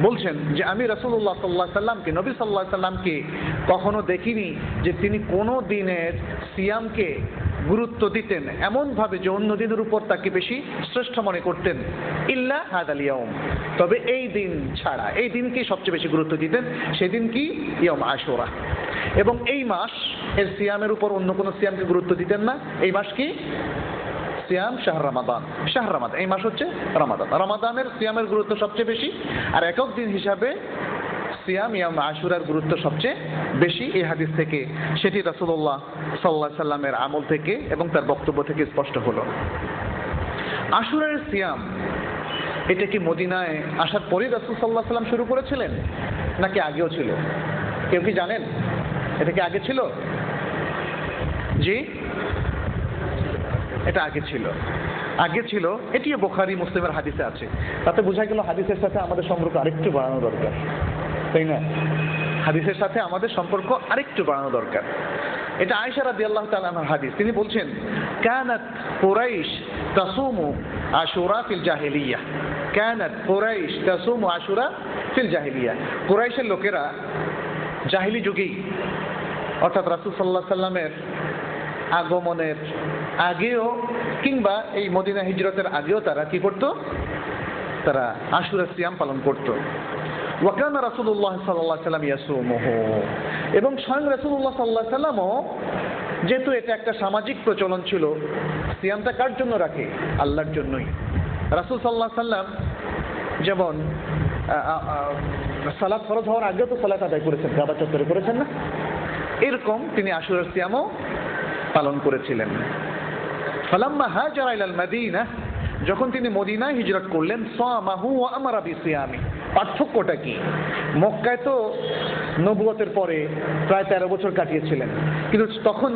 S2: বলছেন যে আমি রাসূলুল্লাহ সাল্লাল্লাহু আলাইহি সাল্লামকে, নবী সাল্লাল্লাহু আলাইহি সাল্লামকে কখনো দেখিনি যে তিনি কোনো দিনের সিয়ামকে গুরুত্ব দিতেন এমনভাবে যে অন্য দিনের উপর তাকে বেশি শ্রেষ্ঠ মনে করতেন, ইল্লা হাদাল ইয়াউম, তবে এই দিন ছাড়া, এই দিনকে সবচেয়ে বেশি গুরুত্ব দিতেন। সেদিন কি? ইয়াউম আশুরা। এবং এই মাস এর সিয়ামের উপর অন্য কোনো সিয়ামকে গুরুত্ব দিতেন না। এই মাস কি? সিয়াম শাহর রমাদান, শাহর রমাদান, এই মাস হচ্ছে রমাদান। রমাদানের সিয়ামের গুরুত্ব সবচেয়ে বেশি, আর একক দিন হিসাবে সিয়াম ইয়াম আশুরার গুরুত্ব সবচেয়ে বেশি। এই হাদিস থেকে সেটি রাসূলুল্লাহ সাল্লাল্লাহু আলাইহি সাল্লামের আমল থেকে এবং তার বক্তব্য থেকে স্পষ্ট হলো। আশুরার সিয়াম এটা কি মদিনায় আসার পরেই রাসূল সাল্লাল্লাহু আলাইহি সাল্লাম শুরু করেছিলেন নাকি আগেও ছিল? কেউ কি জানেন এটা কি আগে ছিল? জি, এটা আগে ছিল, আগে ছিল। এটিও বুখারী মুসলিমের হাদিসে আছে। তাতে বোঝা গেল হাদিসের সাথে আমাদের সম্পর্ক আরেকটু বাড়ানো দরকার, তাই না? হাদিসের সাথে আমাদের সম্পর্ক আরেকটু বাড়ানো দরকার। এটা আয়েশা রাদিয়াল্লাহু তাআলা আনহার হাদিস। তিনি বলছেন, কানাত কুরাইশ তাসুমু আশুরা ফিল জাহিলিয়াহ, কানাত কুরাইশ তাসুমু আশুরা ফিল জাহিলিয়াহ। কুরাইশের লোকেরা জাহিলি যুগেই, অর্থাৎ রাসূল সাল্লাল্লাহু আলাইহি সাল্লামের আগমনের আগেও কিংবা এই মদিনা হিজরতের আগেও তারা কি করত? তারা আশুরা সিয়াম পালন করত। ওয়াকানা রাসূলুল্লাহ সাল্লাল্লাহু আলাইহি সাল্লাম ইয়াসুমুহু, এবং স্বয়ং রাসূলুল্লাহ সাল্লাল্লাহু আলাইহি সাল্লামও, যেহেতু এটা একটা সামাজিক প্রচলন ছিল, সিয়ামটা কার জন্য রাখে? আল্লাহর জন্যই। রাসূল সাল্লাল্লাহু আলাইহি সাল্লাম যেমন সালাত ফরজ হওয়ার আগেও তো সালাত আদায় করেছেন, কাবা চত্বরে করেছেন না? এরকম তিনি আশুরার সিয়ামও পালন করেছিলেন। ফালাম্মা হাজারা ইলাল মাদিনা, যখন তিনি মদিনায় হিজরত করলেন, সামাহু ওয়া আমারা বিসিয়ামি। পার্থক্যটা কি? মক্কায় তো নবুয়তের পরে প্রায় 13 বছর কাটিয়েছিলেন, কিন্তু তখন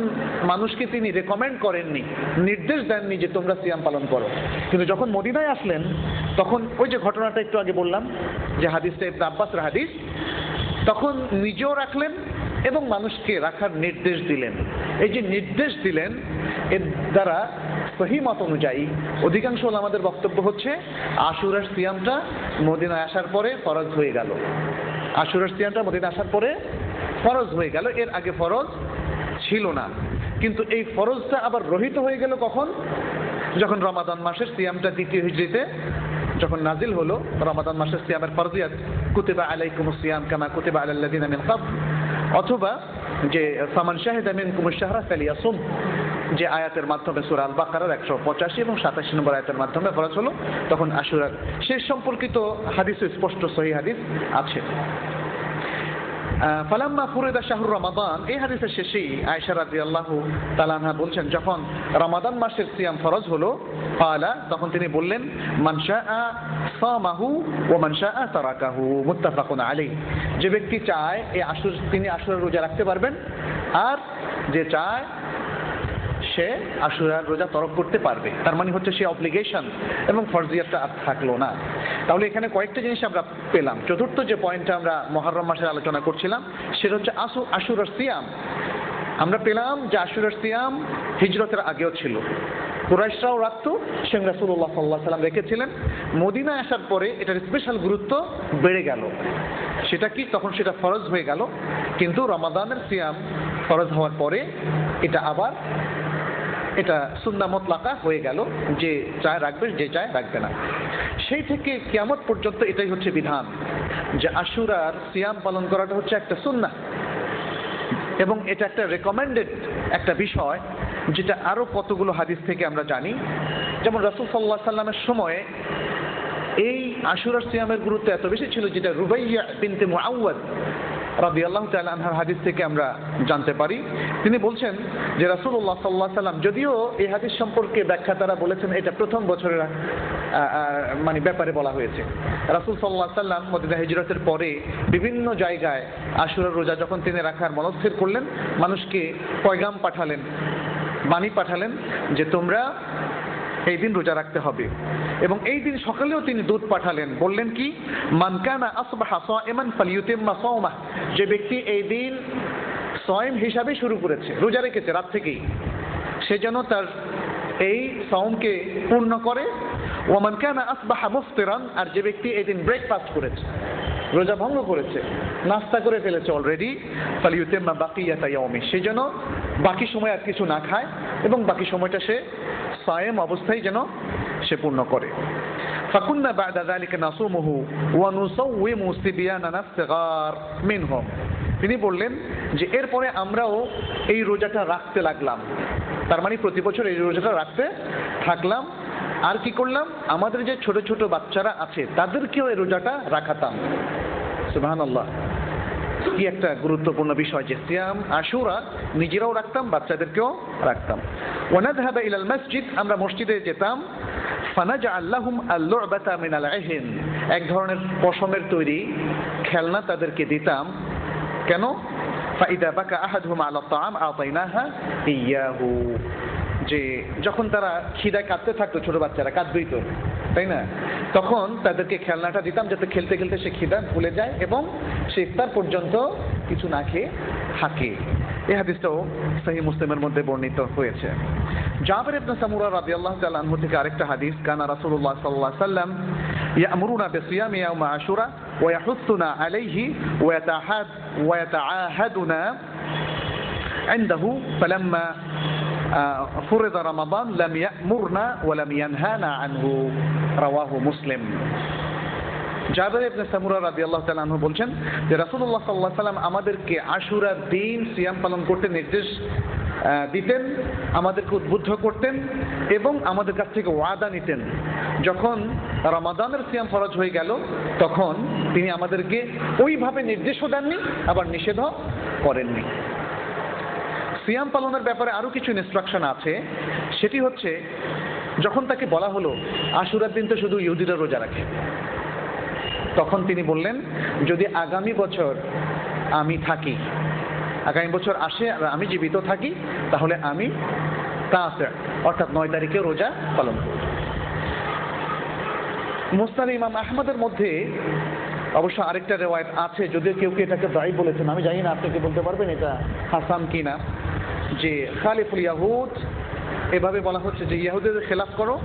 S2: মানুষকে তিনি রেকমেন্ড করেননি, নির্দেশ দেননি যে তোমরা সিয়াম পালন করো। কিন্তু যখন মদিনায় আসলেন তখন ওই যে ঘটনাটা একটু আগে বললাম, যে হাদিসটা ইবনে আব্বাসের হাদিস, তখন নিজেও রাখলেন এবং মানুষকে রাখার নির্দেশ দিলেন। এই যে নির্দেশ দিলেন, এর দ্বারা সহিহ মত অনুযায়ী অধিকাংশ ওলামাদের বক্তব্য হচ্ছে আশুরার সিয়ামটা মদিনায় আসার পরে ফরজ হয়ে গেল। আশুরার সিয়ামটা মদিনায় আসার পরে ফরজ হয়ে গেল, এর আগে ফরজ ছিল না। কিন্তু এই ফরজটা আবার রহিত হয়ে গেল কখন? যখন রমাদান মাসের সিয়ামটা দ্বিতীয় হিজরিতে যখন নাজিল হলো, রমাদান মাসের সিয়ামের ফরজিয়াত, কুতিবা আলাইকুমুস সিয়াম কামা কুতিবা আলাল লাযিনা মিন ক্বাবল, অথবা যে ফামান শাহিদা মিনকুমুশ শাহরা ফালিয়াসুম, যে আয়াতের মাধ্যমে সূরা আল বাকারার 185 এবং 87 নম্বর আয়াতের মাধ্যমে ফরজ হলো, তখন আশুরার শেষ সম্পর্কিত হাদিসে স্পষ্ট সহিহ হাদিস আছে। ফালাম্মা ফুরিদা শাহরু রমাদান, এই হাদিসের শেষেই আয়েশা রাদিয়াল্লাহু তাআলা আনহা বলছেন, যখন রমাদান মাসের সিয়াম ফরজ হলো, ক্বালা, তখন তিনি বললেন, মান শাআ সামাহু ওয়া মান শাআ তারাকাহু, মুত্তাফাকুন আলাইহি। যে ব্যক্তি চায় তিনি আশুরার রোজা রাখতে পারবেন, আর যে চায় সে আশুরার রোজা তরক করতে পারবে। তার মানে হচ্ছে সে অব্লিগেশন এবং ফরজিয়াতটা আর থাকলো না। তাহলে এখানে কয়েকটা জিনিস আমরা পেলাম। চতুর্থ যে পয়েন্টটা আমরা মুহররম মাসের আলোচনা করছিলাম, সেটা হচ্ছে আশুরার সিয়াম। আমরা পেলাম যে আশুরার সিয়াম হিজরতের আগেও ছিল, কুরাইশরাও রাখতো, শেখ রাসূলুল্লাহ সাল্লাল্লাহু আলাইহি সাল্লাম রেখেছিলেন। মদিনায় আসার পরে এটার স্পেশাল গুরুত্ব বেড়ে গেল। সেটা কি? তখন সেটা ফরজ হয়ে গেল। কিন্তু রমাদানের সিয়াম ফরজ হওয়ার পরে এটা আবার এটা সুন্নাহ মুতলাকা হয়ে গেল, যে চায় রাখবে, যে চায় রাখবে না। সেই থেকে কিয়ামত পর্যন্ত এটাই হচ্ছে বিধান, যে আশুরার সিয়াম পালন করাটা হচ্ছে একটা সুন্নাহ এবং এটা একটা রেকমেন্ডেড একটা বিষয়, যেটা আরো কতগুলো হাদিস থেকে আমরা জানি। যেমন রাসূল সাল্লাল্লাহু আলাইহি সাল্লামের সময়ে এই আশুরার সিয়ামের গুরুত্ব এত বেশি ছিল, যেটা রুবাইয়া বিনতে মুআওয়াদ রাদিয়াল্লাহু তাআলা আনহার হাদিস থেকে আমরা জানতে পারি। তিনি বলছেন যে রাসূলুল্লাহ সাল্লাল্লাহু আলাইহি সাল্লাম, যদিও এই হাদিস সম্পর্কে ব্যাখ্যা তারা বলেছেন এটা প্রথম বছরের মানে ব্যাপারে বলা হয়েছে। রাসূল সাল্লাল্লাহু আলাইহি সাল্লাম মদিনা হিজরতের পরে বিভিন্ন জায়গায় আশুরার রোজা যখন তিনি রাখার মনস্থির করলেন, মানুষকে পয়গাম পাঠালেন, বাণী পাঠালেন যে তোমরা এই দিন রোজা রাখতে হবে। এবং এই দিন সকালেও তিনি দূত পাঠালেন, বললেন কি, মান কানা আসবাহা সাইমান ফালিউতিম্মা সাওমাহ, যে ব্যক্তি এই দিন সাইম হিসাবে শুরু করেছে, রোজা রেখেছে রাত থেকেই, সে যেন তার এই সাওমকে পূর্ণ করে। ওয়া মান কানা আসবাহা মুফতিরান, আর যে ব্যক্তি এই দিন ব্রেকফাস্ট করেছে, রোজা ভঙ্গ করেছে, নাস্তা করে ফেলেছে অলরেডি, ফালিউতিম্মা বাকিয়াতা ইয়াউমি, সে যেন বাকি সময় আর কিছু না খায় এবং বাকি সময়টা সে সায়েম অবস্থায় যেন সে পূর্ণ করে। ফাকুন্না বা'দা যালিকা নাসুমুহু ওয়া নুসাউইমু সিবিয়ানানা সিগার মিনহুম, তিনি বললেন যে এরপরে আমরাও এই রোজাটা রাখতে লাগলাম, তার মানে প্রতি বছর এই রোজাটা রাখতে থাকলাম। আর কি করলাম, আমাদের যে ছোট ছোট বাচ্চারা আছে তাদেরকেও এই রোজাটা রাখাতাম। সুবহানাল্লাহ, কি একটা গুরুত্বপূর্ণ বিষয় যে সিয়াম আশুরা নিজেরাও রাখতাম, বাচ্চাদেরকেও রাখতাম। ওয়া নাযহাবা ইলাল মসজিদ, আমরা মসজিদে যেতাম। ফানাজআল লাহুম আল-লু'বাতা মিনাল আহিন, এক ধরনের পশমের তৈরি খেলনা তাদেরকে দিতাম। কেন? ফাইদা বাকা আহাদুহুম আলা তাআম আতাইনাহা ইয়াহু, যে যখন তারা খিদায় কাঁদতে থাকতো, ছোট বাচ্চারা কাঁদবেই তো, তাই না, তখন তাদেরকে খেলনাটা দিতাম যাতে খেলতে খেলতে সে খিদা ভুলে যায় এবং সে ইফতার পর্যন্ত কিছু না খেয়ে থাকে। এই হাদিসটাও সহিহ মুসলিমের মধ্যে বর্ণিত হয়েছে। জাবের ইবনে সামুরা রাদিয়াল্লাহু তাআলা আনহু থেকে আরেকটা হাদিস, কানা রাসূলুল্লাহ সাল্লাল্লাহু আলাইহি ওয়াসাল্লাম ইয়া'মুরুনা বিসিয়ামি ইয়াওম আশুরা ওয়া ইয়াহুসুনা আলাইহি ওয়া ইয়াতাআহাদুনা ইনদাহু ফালাম্মা فرض رمضان لم يأمرنا ولم ينهانا عنه رواه مسلم। জাবের ইবনে সামুরা রাদিয়াল্লাহু তাআলা আনহু বলছেন যে রাসূলুল্লাহ সাল্লাল্লাহু আলাইহি ওয়াসাল্লাম আমাদেরকে আশুরার দিন সিয়াম পালন করতে নির্দেশ দিতেন, আমাদেরকে উদ্বুদ্ধ করতেন এবং আমাদের কাছ থেকে ওয়াদা নিতেন। যখন রমাদানের সিয়াম ফরজ হয়ে গেল তখন তিনি আমাদেরকে ওইভাবে নির্দেশও দেননি, আবার নিষেধও করেননি। সিয়াম পালনের ব্যাপারে আরো কিছু ইনস্ট্রাকশন আছে, সেটি হচ্ছে যখন তাকে বলা হলো আশুরার দিন তো শুধু ইহুদিরা রোজা রাখে, তখন তিনি বললেন যদি আগামী বছর আমি থাকি, আগামী বছর আসে আর আমি জীবিত থাকি, তাহলে আমি তাসা অর্থাৎ 9 তারিখে রোজা পালন করব। মুসনাদ ইমাম আহমদের মধ্যে অবশ্য আরেকটা রিওয়ায়াত আছে, যদিও কেউ কেউ এটাকে দায়ী বলেছেন, আমি জানি না, আপনি কি বলতে পারবেন এটা হাসান কিনা, যে খালিফুল ইয়াহুদ, এভাবে বলা হচ্ছে যে ইহুদিদের খেলাফ করো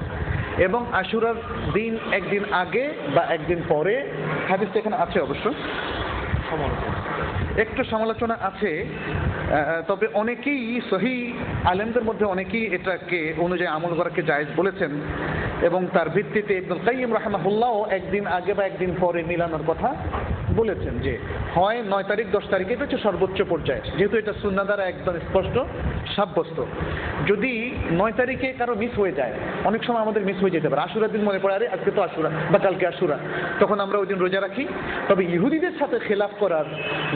S2: এবং আশুরার দিন একদিন আগে বা একদিন পরে, হাদিসটা এখানে আছে অবশ্য, একটু সমালোচনা আছে, তবে অনেকেই সহিহ আলেমদের মধ্যে অনেকেই এটাকে অনুযায়ী আমল করাকে জায়েজ বলেছেন এবং তার ভিত্তিতে ইবনুল কাইয়িম রাহিমাহুল্লাহ একদিন আগে বা একদিন পরে মিলানোর কথা বলেছেন, যে হয় 9 তারিখ 10 তারিখে, এটা হচ্ছে সর্বোচ্চ পর্যায়ে, যেহেতু এটা সুন্নাহ দ্বারা একদম স্পষ্ট সাব্যস্ত। যদি 9 তারিখে কারো মিস হয়ে যায়, অনেক সময় আমাদের মিস হয়ে যেতে পারে, আশুরার দিন মনে পড়ে আরে আজকে তো আশুরা বা কালকে আশুরা, তখন আমরা ওই দিন রোজা রাখি। তবে ইহুদিদের সাথে খেলাফ করার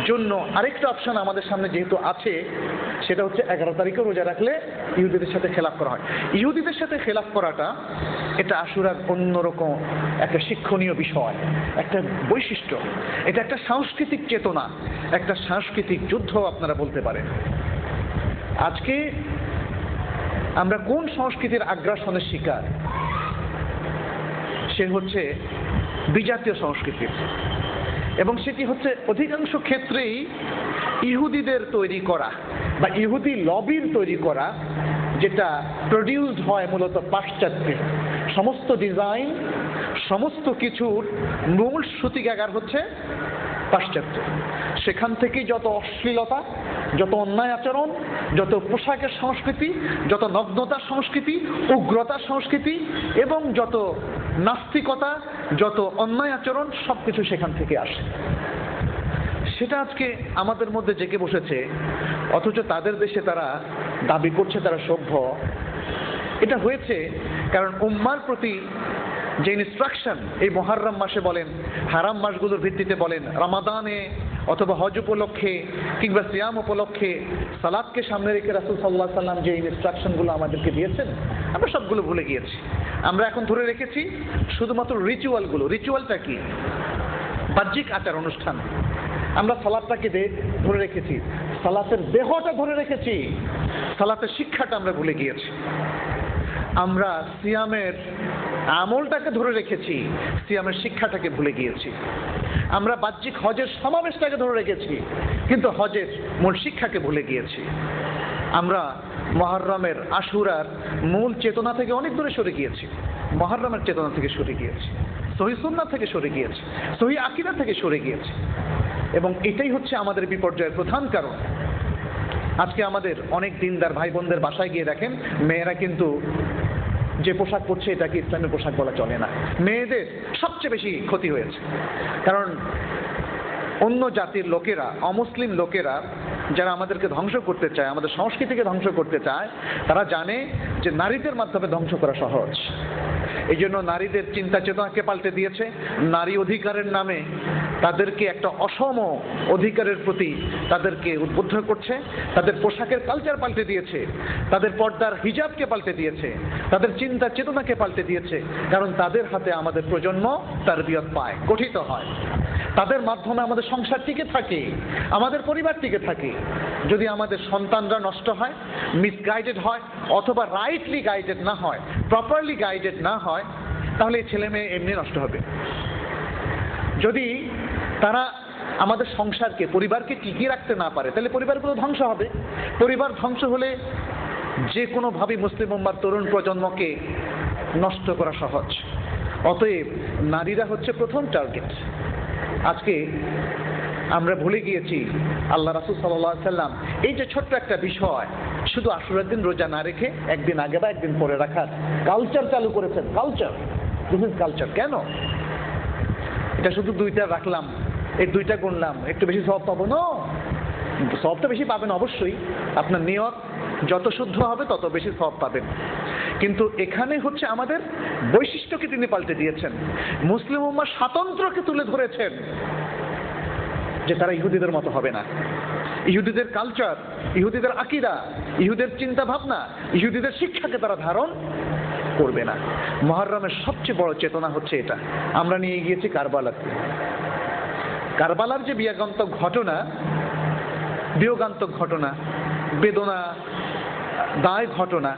S2: জন্য আরেকটা অপশন আমাদের সামনে যেহেতু আছে, সেটা হচ্ছে 11 তারিখে রোজা রাখলে ইহুদিদের সাথে খেলাফ করা হয়। ইহুদিদের সাথে খেলাফ করাটা এটা আশুরার অন্যরকম একটা শিক্ষণীয় বিষয়, একটা বৈশিষ্ট্য, এটা একটা সাংস্কৃতিক চেতনা, একটা সাংস্কৃতিক যুদ্ধ আপনারা বলতে পারেন। আজকে আমরা কোন সংস্কৃতির আগ্রাসনের শিকার? সে হচ্ছে বিজাতীয় সংস্কৃতির, এবং সেটি হচ্ছে অধিকাংশ ক্ষেত্রেই ইহুদিদের তৈরি করা বা ইহুদি লবির তৈরি করা, যেটা প্রডিউসড হয় মূলত পাশ্চাত্যে। সমস্ত ডিজাইন, সমস্ত কিছুর মূল সূতিকাগার হচ্ছে পাশ্চাত্য। সেখান থেকেই যত অশ্লীলতা, যত অন্যায় আচরণ, যত পোশাকের সংস্কৃতি, যত নগ্নতার সংস্কৃতি, উগ্রতার সংস্কৃতি এবং যত নাস্তিকতা, যত অন্যায় আচরণ, সবকিছু সেখান থেকে আসে। সেটা আজকে আমাদের মধ্যে জেগে বসেছে, অথচ তাদের দেশে তারা দাবি করছে তারা সভ্য। এটা হয়েছে কারণ উম্মার প্রতি যে ইনস্ট্রাকশন এই মুহররম মাসে বলেন, হারাম মাসগুলোর ভিত্তিতে বলেন, রমাদানে অথবা হজ উপলক্ষে কিংবা সিয়াম উপলক্ষে সালাতকে সামনে রেখে রাসূল সাল্লাল্লাহু আলাইহি সাল্লাম যে ইনস্ট্রাকশনগুলো আমাদেরকে দিয়েছেন আমরা সবগুলো ভুলে গিয়েছি। আমরা এখন ধরে রেখেছি শুধুমাত্র রিচুয়ালগুলো। রিচুয়ালটা কি? বাহ্যিক আচার অনুষ্ঠান। আমরা সালাতটাকে ধরে রেখেছি, সালাতের দেহটা ধরে রেখেছি, সালাতের শিক্ষাটা আমরা ভুলে গিয়েছি। আমরা সিয়ামের আমলটাকে ধরে রেখেছি, সিয়ামের শিক্ষাটাকে ভুলে গিয়েছি। আমরা বাহ্যিক হজের সমাবেশটাকে ধরে রেখেছি, কিন্তু হজের মূল শিক্ষাকে ভুলে গিয়েছি। আমরা মুহররমের আশুরার মূল চেতনা থেকে অনেক দূরে সরে গিয়েছি, মুহররমের চেতনা থেকে সরে গিয়েছি, সহিহ সুন্নাহ থেকে সরে গিয়েছি, সহিহ আকীদা থেকে সরে গিয়েছি। এবং এটাই হচ্ছে আমাদের বিপর্যয়ের প্রধান কারণ। আজকে আমাদের অনেক দিনদার ভাই বোনদের বাসায় গিয়ে দেখেন, মেয়েরা কিন্তু যে পোশাক পরছে এটাকে ইসলামের পোশাক বলা চলে না। মেয়েদের সবচেয়ে বেশি ক্ষতি হয়েছে, কারণ অন্য জাতির লোকেরা, অমুসলিম লোকেরা যারা আমাদেরকে ধ্বংস করতে চায়, আমাদের সংস্কৃতিকে ধ্বংস করতে চায়, তারা জানে যে নারীদের মাধ্যমে ধ্বংস করা সহজ। এই জন্য নারীদের চিন্তা চেতনাকে পাল্টে দিয়েছে। নারী অধিকারের নামে তাদেরকে একটা অসম অধিকারের প্রতি তাদেরকে উদ্বুদ্ধ করছে, তাদের পোশাকের কালচার পাল্টে দিয়েছে, তাদের পর্দার হিজাবকে পাল্টে দিয়েছে, তাদের চিন্তা চেতনাকে পাল্টে দিয়েছে। কারণ তাদের হাতে আমাদের প্রজন্ম তারবিয়ত পায়, গঠিত হয়, তাদের মাধ্যমে আমাদের সংসার টিকে থাকে, আমাদের পরিবার টিকে থাকে। যদি আমাদের সন্তানরা নষ্ট হয়, মিসগাইডেড হয়, অথবা রাইটলি গাইডেড না হয়, প্রপারলি গাইডেড না হয়, তাহলে এই ছেলে মেয়ে এমনি নষ্ট হবে। যদি তারা আমাদের সংসারকে, পরিবারকে টিকিয়ে রাখতে না পারে, তাহলে পরিবারগুলো ধ্বংস হবে। পরিবার ধ্বংস হলে যে কোনোভাবেই মুসলিম উম্মার তরুণ প্রজন্মকে নষ্ট করা সহজ। অতএব নারীরা হচ্ছে প্রথম টার্গেট। আজকে আমরা ভুলে গিয়েছি আল্লাহ রাসূল সাল্লাল্লাহু আলাইহি সাল্লাম এই যে ছোট্ট একটা বিষয়, শুধু আশুরার দিন রোজা না রেখে একদিন আগে বা একদিন পরে রাখার কালচার চালু করেছেন। Culture, this is culture. কেন? এটা শুধু দুইটা রাখলাম, এই দুইটা গুনলাম, একটু বেশি সওয়াব পাবো না? সওয়াব তো বেশি পাবেন অবশ্যই, আপনার নিয়ত যত শুদ্ধ হবে তত বেশি সওয়াব পাবেন। কিন্তু এখানে হচ্ছে আমাদের বৈশিষ্ট্যকে তিনি পাল্টে দিয়েছেন। মুসলিম উম্মার স্বাতন্ত্র্যকে তুলে ধরেছেন যে তারা ইহুদিদের মতো হবে না। ইহুদিদের কালচার, ইহুদিদের আকীদা, ইহুদিদের চিন্তা ভাবনা, ইহুদিদের শিক্ষাকে তারা ধারণ করবে না। মুহররমের সবচেয়ে বড় চেতনা হচ্ছে এটা। আমরা নিয়ে গিয়েছি কারবালাতে। কারবালার যে বিয়োগান্তক ঘটনা, বেদনা দায় ঘটনা,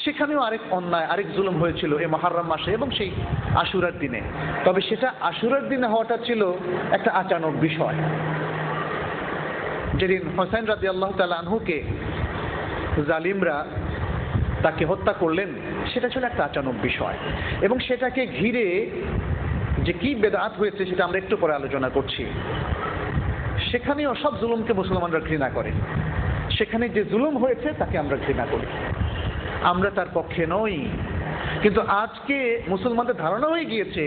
S2: সেখানেও আরেক অন্যায়, আরেক জুলুম হয়েছিল এই মুহররম মাসে এবং সেই আশুরার দিনে। তবে সেটা আশুরার দিনে হওয়াটা ছিল একটা আচানক বিষয়। যেদিন হোসেন রাদিয়াল্লাহু তাআলা আনহুকে জালিমরা তাকে হত্যা করলেন, সেটা ছিল একটা আচানক বিষয়। এবং সেটাকে ঘিরে যে কি বেদাত হয়েছে সেটা আমরা একটু পরে আলোচনা করছি। সেখানেও সব জুলুমকে মুসলমানরা ঘৃণা করে। সেখানে যে জুলুম হয়েছে তাকে আমরা ঘৃণা করি, আমরা তার পক্ষে নই। কিন্তু আজকে মুসলমানদের ধারণা হয়ে গিয়েছে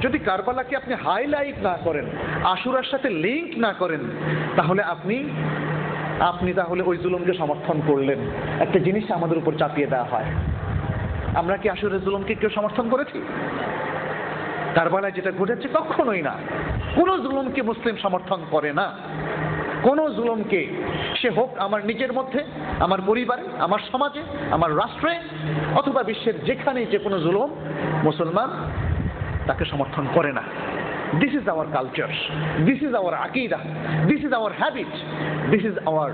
S2: যদি কারবালাকে আপনি হাইলাইট না করেন, আশুরার সাথে লিঙ্ক না করেন, তাহলে আপনি তাহলে ওই জুলুমকে সমর্থন করলেন। একটা জিনিস আমাদের উপর চাপিয়ে দেওয়া হয়। আমরা কি আশুরের জুলুমকে কেউ সমর্থন করেছি? কারবালায় যেটা ঘটেছে কখনোই না। কোনো জুলুমকে মুসলিম সমর্থন করে না। কোনো জুলুমকে, সে হোক আমার নিজের মধ্যে, আমার পরিবারে, আমার সমাজে, আমার রাষ্ট্রে, অথবা বিশ্বের যেখানেই যে কোনো জুলুম, মুসলমান তাকে সমর্থন করে না। This is our culture, this is our আকীদা, this is our habit, this is our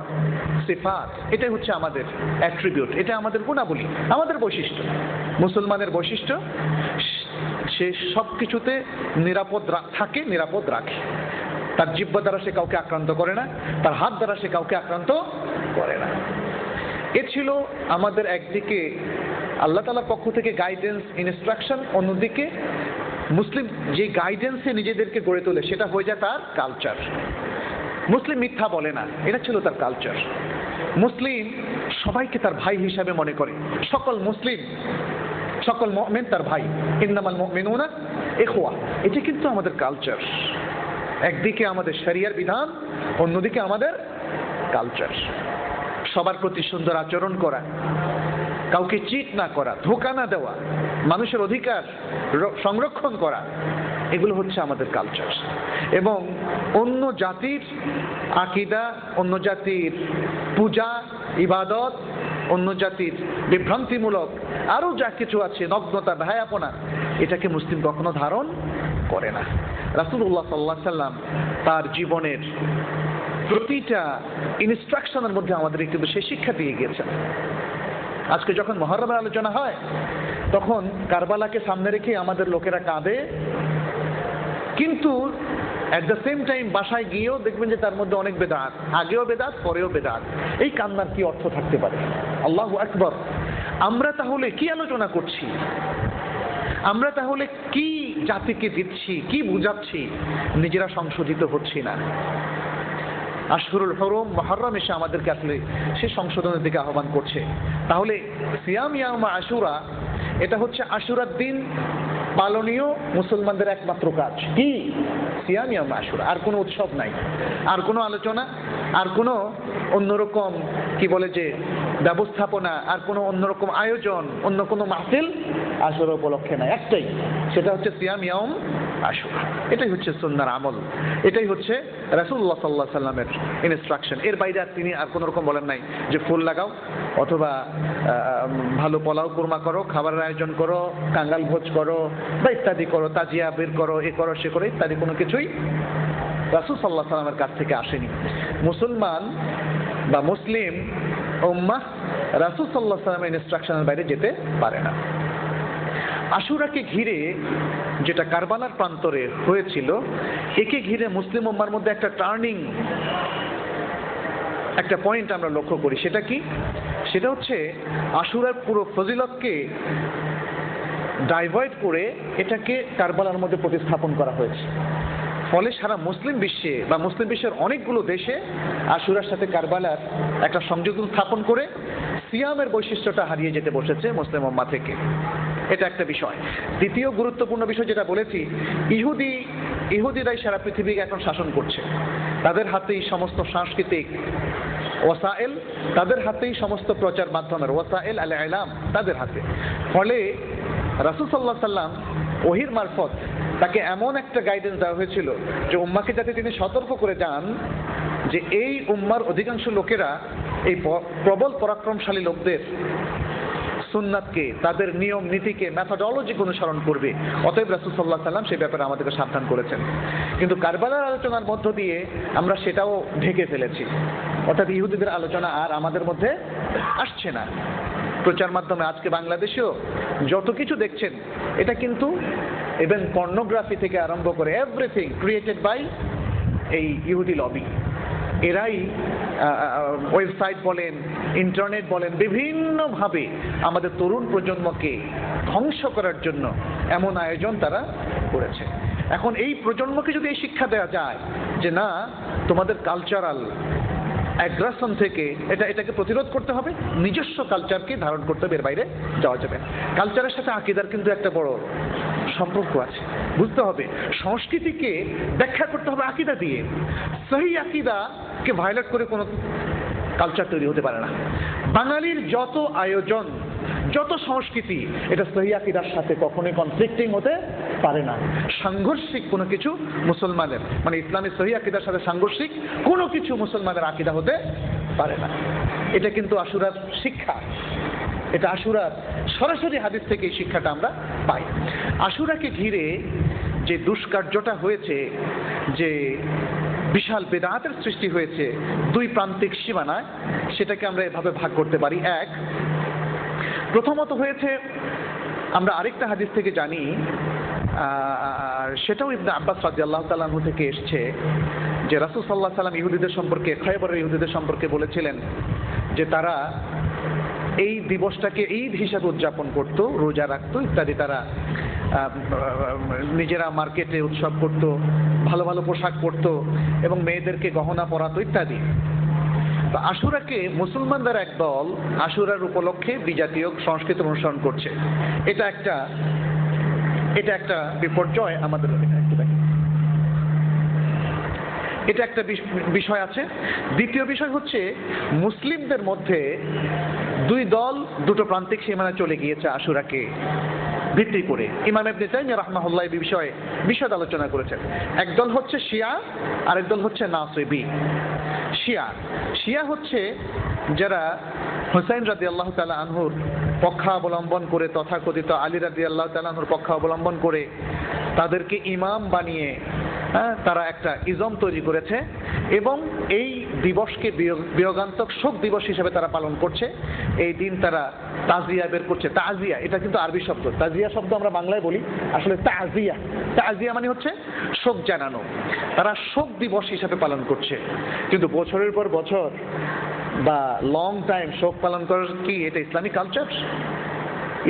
S2: সিফাত। এটাই হচ্ছে আমাদের অ্যাট্রিবিউট, এটা আমাদের গুণাবলী, আমাদের বৈশিষ্ট্য। মুসলমানের বৈশিষ্ট্য, সে সব কিছুতে নিরাপদ থাকে, নিরাপদ রাখে। তার জিহ্বা দ্বারা সে কাউকে আক্রান্ত করে না, তার হাত দ্বারা সে কাউকে আক্রান্ত করে না। এ ছিল আমাদের একদিকে আল্লাহ তাআলার পক্ষ থেকে গাইডেন্স, ইনস্ট্রাকশন, অন্যদিকে মুসলিম যে গাইডেন্সে নিজেদেরকে গড়ে তোলে সেটা হয়ে যায় তার কালচার। মুসলিম মিথ্যা বলে না, এটা ছিল তার কালচার। মুসলিম সবাইকে তার ভাই হিসাবে মনে করে। সকল মুসলিম, সকল মুমিন তার ভাই। ইন্নামাল মুমিনুনা ইখওয়া, এটা কিন্তু আমাদের কালচার। একদিকে আমাদের শরিয়ার বিধান, অন্যদিকে আমাদের কালচার। সবার প্রতি সুন্দর আচরণ করা, কাউকে চিট না করা, ধোঁকা না দেওয়া, মানুষের অধিকার সংরক্ষণ করা, এগুলো হচ্ছে আমাদের কালচার। এবং অন্য জাতির আকীদা, অন্য জাতির পূজা ইবাদত, অন্য জাতির বিভ্রান্তিমূলক আরো যা কিছু আছে, নগ্নতা, ভায়াপনা, এটাকে মুসলিম কখনো ধারণ করে না। রাসূলুল্লাহ সাল্লাল্লাহু আলাইহি সাল্লাম তার জীবনের প্রতিটা ইনস্ট্রাকশনের মধ্যে আমাদের কিন্তু সেই শিক্ষা দিয়ে গিয়েছেন। আজকে যখন মুহররমের আলোচনা হয় তখন কারবালাকে সামনে রেখে আমাদের লোকেরা কাঁদে, কিন্তু অ্যাট দ্য সেম টাইম বাসায় গিয়েও দেখবেন যে তার মধ্যে অনেক বেদাত, আগেও বেদাত, পরেও বেদাত। এই কান্নার কি অর্থ থাকতে পারে? আল্লাহু আকবার। আমরা তাহলে কি আলোচনা করছি? আমরা তাহলে কি জাতিকে দিচ্ছি, কি বুঝাচ্ছি? নিজেরা সংশোধিত হচ্ছি না। আশহুরুল হুরুম, মুহররম এসে আমাদেরকে আসলে সেই সংশোধনের দিকে আহ্বান করছে। তাহলে সিয়াম ইয়াউম আশুরা, এটা হচ্ছে আশুরার দিন পালনীয় মুসলমানদের একমাত্র কাজ। কি? সিয়াম ইয়াউম আশুরা। আর কোনো উৎসব নাই, আর কোনো আলোচনা, আর কোনো অন্যরকম কি বলে যে ব্যবস্থাপনা, আর কোনো অন্যরকম আয়োজন, অন্য কোনো মাহফিল আশুরা উপলক্ষে নাই। একটাই, সেটা হচ্ছে সিয়াম ইয়াউম আশুরা। এটাই হচ্ছে সুন্নাহর আমল, এটাই হচ্ছে রাসূলুল্লাহ সাল্লাল্লাহু আলাইহি সাল্লামের ইনস্ট্রাকশন। এর বাইরে আর তিনি আর কোনো রকম বলেন নাই যে ফুল লাগাও, অথবা ভালো পোলাও কুরমা করো, খাবারের আয়োজন করো, কাঙ্গাল ভোজ করো, বা ইত্যাদি করো, তাজিয়া বের করো, এ করো সে করো ইত্যাদি, কোনো কিছুই রাসূল সাল্লাল্লাহু আলাইহি সাল্লামের কাছ থেকে আসেনি। মুসলমান বা মুসলিম উম্মাহ রাসূল সাল্লাল্লাহু আলাইহি সাল্লামের ইনস্ট্রাকশনের বাইরে যেতে পারে না। আশুরাকে ঘিরে, যেটা কারবালার প্রান্তরে হয়েছিল, একে ঘিরে মুসলিম উম্মার মধ্যে একটা টার্নিং, একটা পয়েন্ট আমরা লক্ষ্য করি। সেটা কি? সেটা হচ্ছে আশুরার পুরো ফজিলতকে ডাইভার্ট করে এটাকে কারবালার মধ্যে প্রতিস্থাপন করা হয়েছে। ফলে সারা মুসলিম বিশ্বে বা মুসলিম বিশ্বের অনেকগুলো দেশে আশুরার সাথে কারবালার একটা সংযোজন স্থাপন করে সিয়ামের বৈশিষ্ট্যটা হারিয়ে যেতে বসেছে মুসলিম উম্মাহ থেকে। এটা একটা বিষয়। দ্বিতীয় গুরুত্বপূর্ণ বিষয় যেটা বলেছি, ইহুদিরাই সারা পৃথিবীকে এখন শাসন করছে। তাদের হাতেই সমস্ত সাংস্কৃতিক ওয়াসাইল, তাদের হাতেই সমস্ত প্রচার মাধ্যমের ওয়াসাইল আল ইলাম তাদের হাতে। ফলে রাসূল সাল্লাল্লাহু আলাইহি সাল্লাম ওহীর মারফত তাকে এমন একটা গাইডেন্স দেওয়া হয়েছিল যে উম্মাকে যাতে তিনি সতর্ক করে যান যে এই উম্মার অধিকাংশ লোকেরা এই প্রবল পরাক্রমশালী লোকদের সুন্নাতকে, তাদের নিয়ম নীতিকে, মেথোডোলজিকে অনুসরণ করবে। অতএব রাসূল সাল্লাল্লাহু আলাইহি সাল্লাম সেই ব্যাপারে আমাদেরকে সাবধান করেছেন। কিন্তু কারবালার আলোচনার মধ্য দিয়ে আমরা সেটাও ঢেকে ফেলেছি, অর্থাৎ ইহুদিদের আলোচনা আর আমাদের মধ্যে আসছে না। প্রচার মাধ্যমে আজকে বাংলাদেশেও যত কিছু দেখছেন, এটা কিন্তু ইভেন পর্নোগ্রাফি থেকে আরম্ভ করে এভরিথিং ক্রিয়েটেড বাই এই ইহুদি লবি। এরাই ওয়েবসাইট বলেন, ইন্টারনেট বলেন, বিভিন্নভাবে আমাদের তরুণ প্রজন্মকে ধ্বংস করার জন্য এমন আয়োজন তারা করেছে। এখন এই প্রজন্মকে যদি এই শিক্ষা দেওয়া যায় যে না, তোমাদের কালচারাল অ্যাগ্রাসন থেকে এটাকে প্রতিরোধ করতে হবে, নিজস্ব কালচারকে ধারণ করতে হবে, এর বাইরে যাওয়া যাবে। কালচারের সাথে আকীদার কিন্তু একটা বড় সম্পর্ক আছে, বুঝতে হবে। সংস্কৃতিকে ব্যাখ্যা করতে হবে আকীদা দিয়ে। সহি আকীদাকে ভায়োলেট করে কোনো কালচার তৈরি হতে পারে না। বাঙালির যত আয়োজন, যত সংস্কৃতি, এটা সহি আকীদার সাথে কখনোই কনফ্লিক্টিং হতে পারে না। সাংঘর্ষিক কোনো কিছু মুসলমানের, মানে ইসলামী সহি আকীদার সাথে সাংঘর্ষিক কোনো কিছু মুসলমানের আকীদা হতে পারে না। এটা কিন্তু আশুরার শিক্ষা, এটা আশুরার সরাসরি হাদিস থেকে এই শিক্ষাটা আমরা পাই। আশুরাকে ঘিরে যে দুষ্কার্যটা হয়েছে, যে বিশাল বেদাতের সৃষ্টি হয়েছে দুই প্রান্তিক সীমানায়, সেটাকে আমরা এভাবে ভাগ করতে পারি। এক, প্রথমত হয়েছে, আমরা আরেকটা হাদিস থেকে জানি, আর সেটাও ইবনে আব্বাস রাদিয়াল্লাহু তাআলা আনহু থেকে এসেছে, যে রাসূল সাল্লাল্লাহু আলাইহি সাল্লাম ইহুদিদের সম্পর্কে, খয়বরের ইহুদিদের সম্পর্কে বলেছিলেন যে তারা এই দিবসটাকে ঈদ হিসাবে উদযাপন করত, রোজা রাখতো ইত্যাদি। তারা নিজেরা মার্কেটে উৎসব করত, ভালো ভালো পোশাক পরতো এবং মেয়েদেরকে গহনা পরাতো ইত্যাদি। তো আশুরাকে মুসলমানদের এক দল আশুরার উপলক্ষে বিজাতীয় সংস্কৃতি অনুসরণ করছে। এটা একটা বিপর্যয় আমাদের। এটা একটা বিষয় আছে। দ্বিতীয় বিষয় হচ্ছে মুসলিমদের মধ্যে দুই দল দুটো প্রান্তিক সীমানায় চলে গিয়েছে আশুরাকে ভিত্তি করে। ইমাম ইবনে তাইমিয়া রাহমাহুল্লাহ এই বিষয়ে বিশদ আলোচনা করেছেন। একদল হচ্ছে শিয়া, আর একদল হচ্ছে নাসিবী। শিয়া হচ্ছে যারা হুসাইন রাদিয়াল্লাহু তাআলা আনহুর পক্ষাবলম্বন করে, তথাকথিত আলী রাদিয়াল্লাহু তাআলা আনহুর পক্ষাবলম্বন করে তাদেরকে ইমাম বানিয়ে তারা একটা ইজম তৈরি করেছে এবং এই দিবসকে বিয়োগান্তক শোক দিবস হিসেবে তারা পালন করছে। এই দিন তারা তাজিয়া বের করছে। তাজিয়া এটা কিন্তু আরবি শব্দ, তাজিয়া শব্দ আমরা বাংলায় বলি, আসলে তাজিয়া মানে হচ্ছে শোক জানানো। তারা শোক দিবস হিসেবে পালন করছে, কিন্তু বছরের পর বছর বা লং টাইম শোক পালন করার কি এটা ইসলামিক কালচার?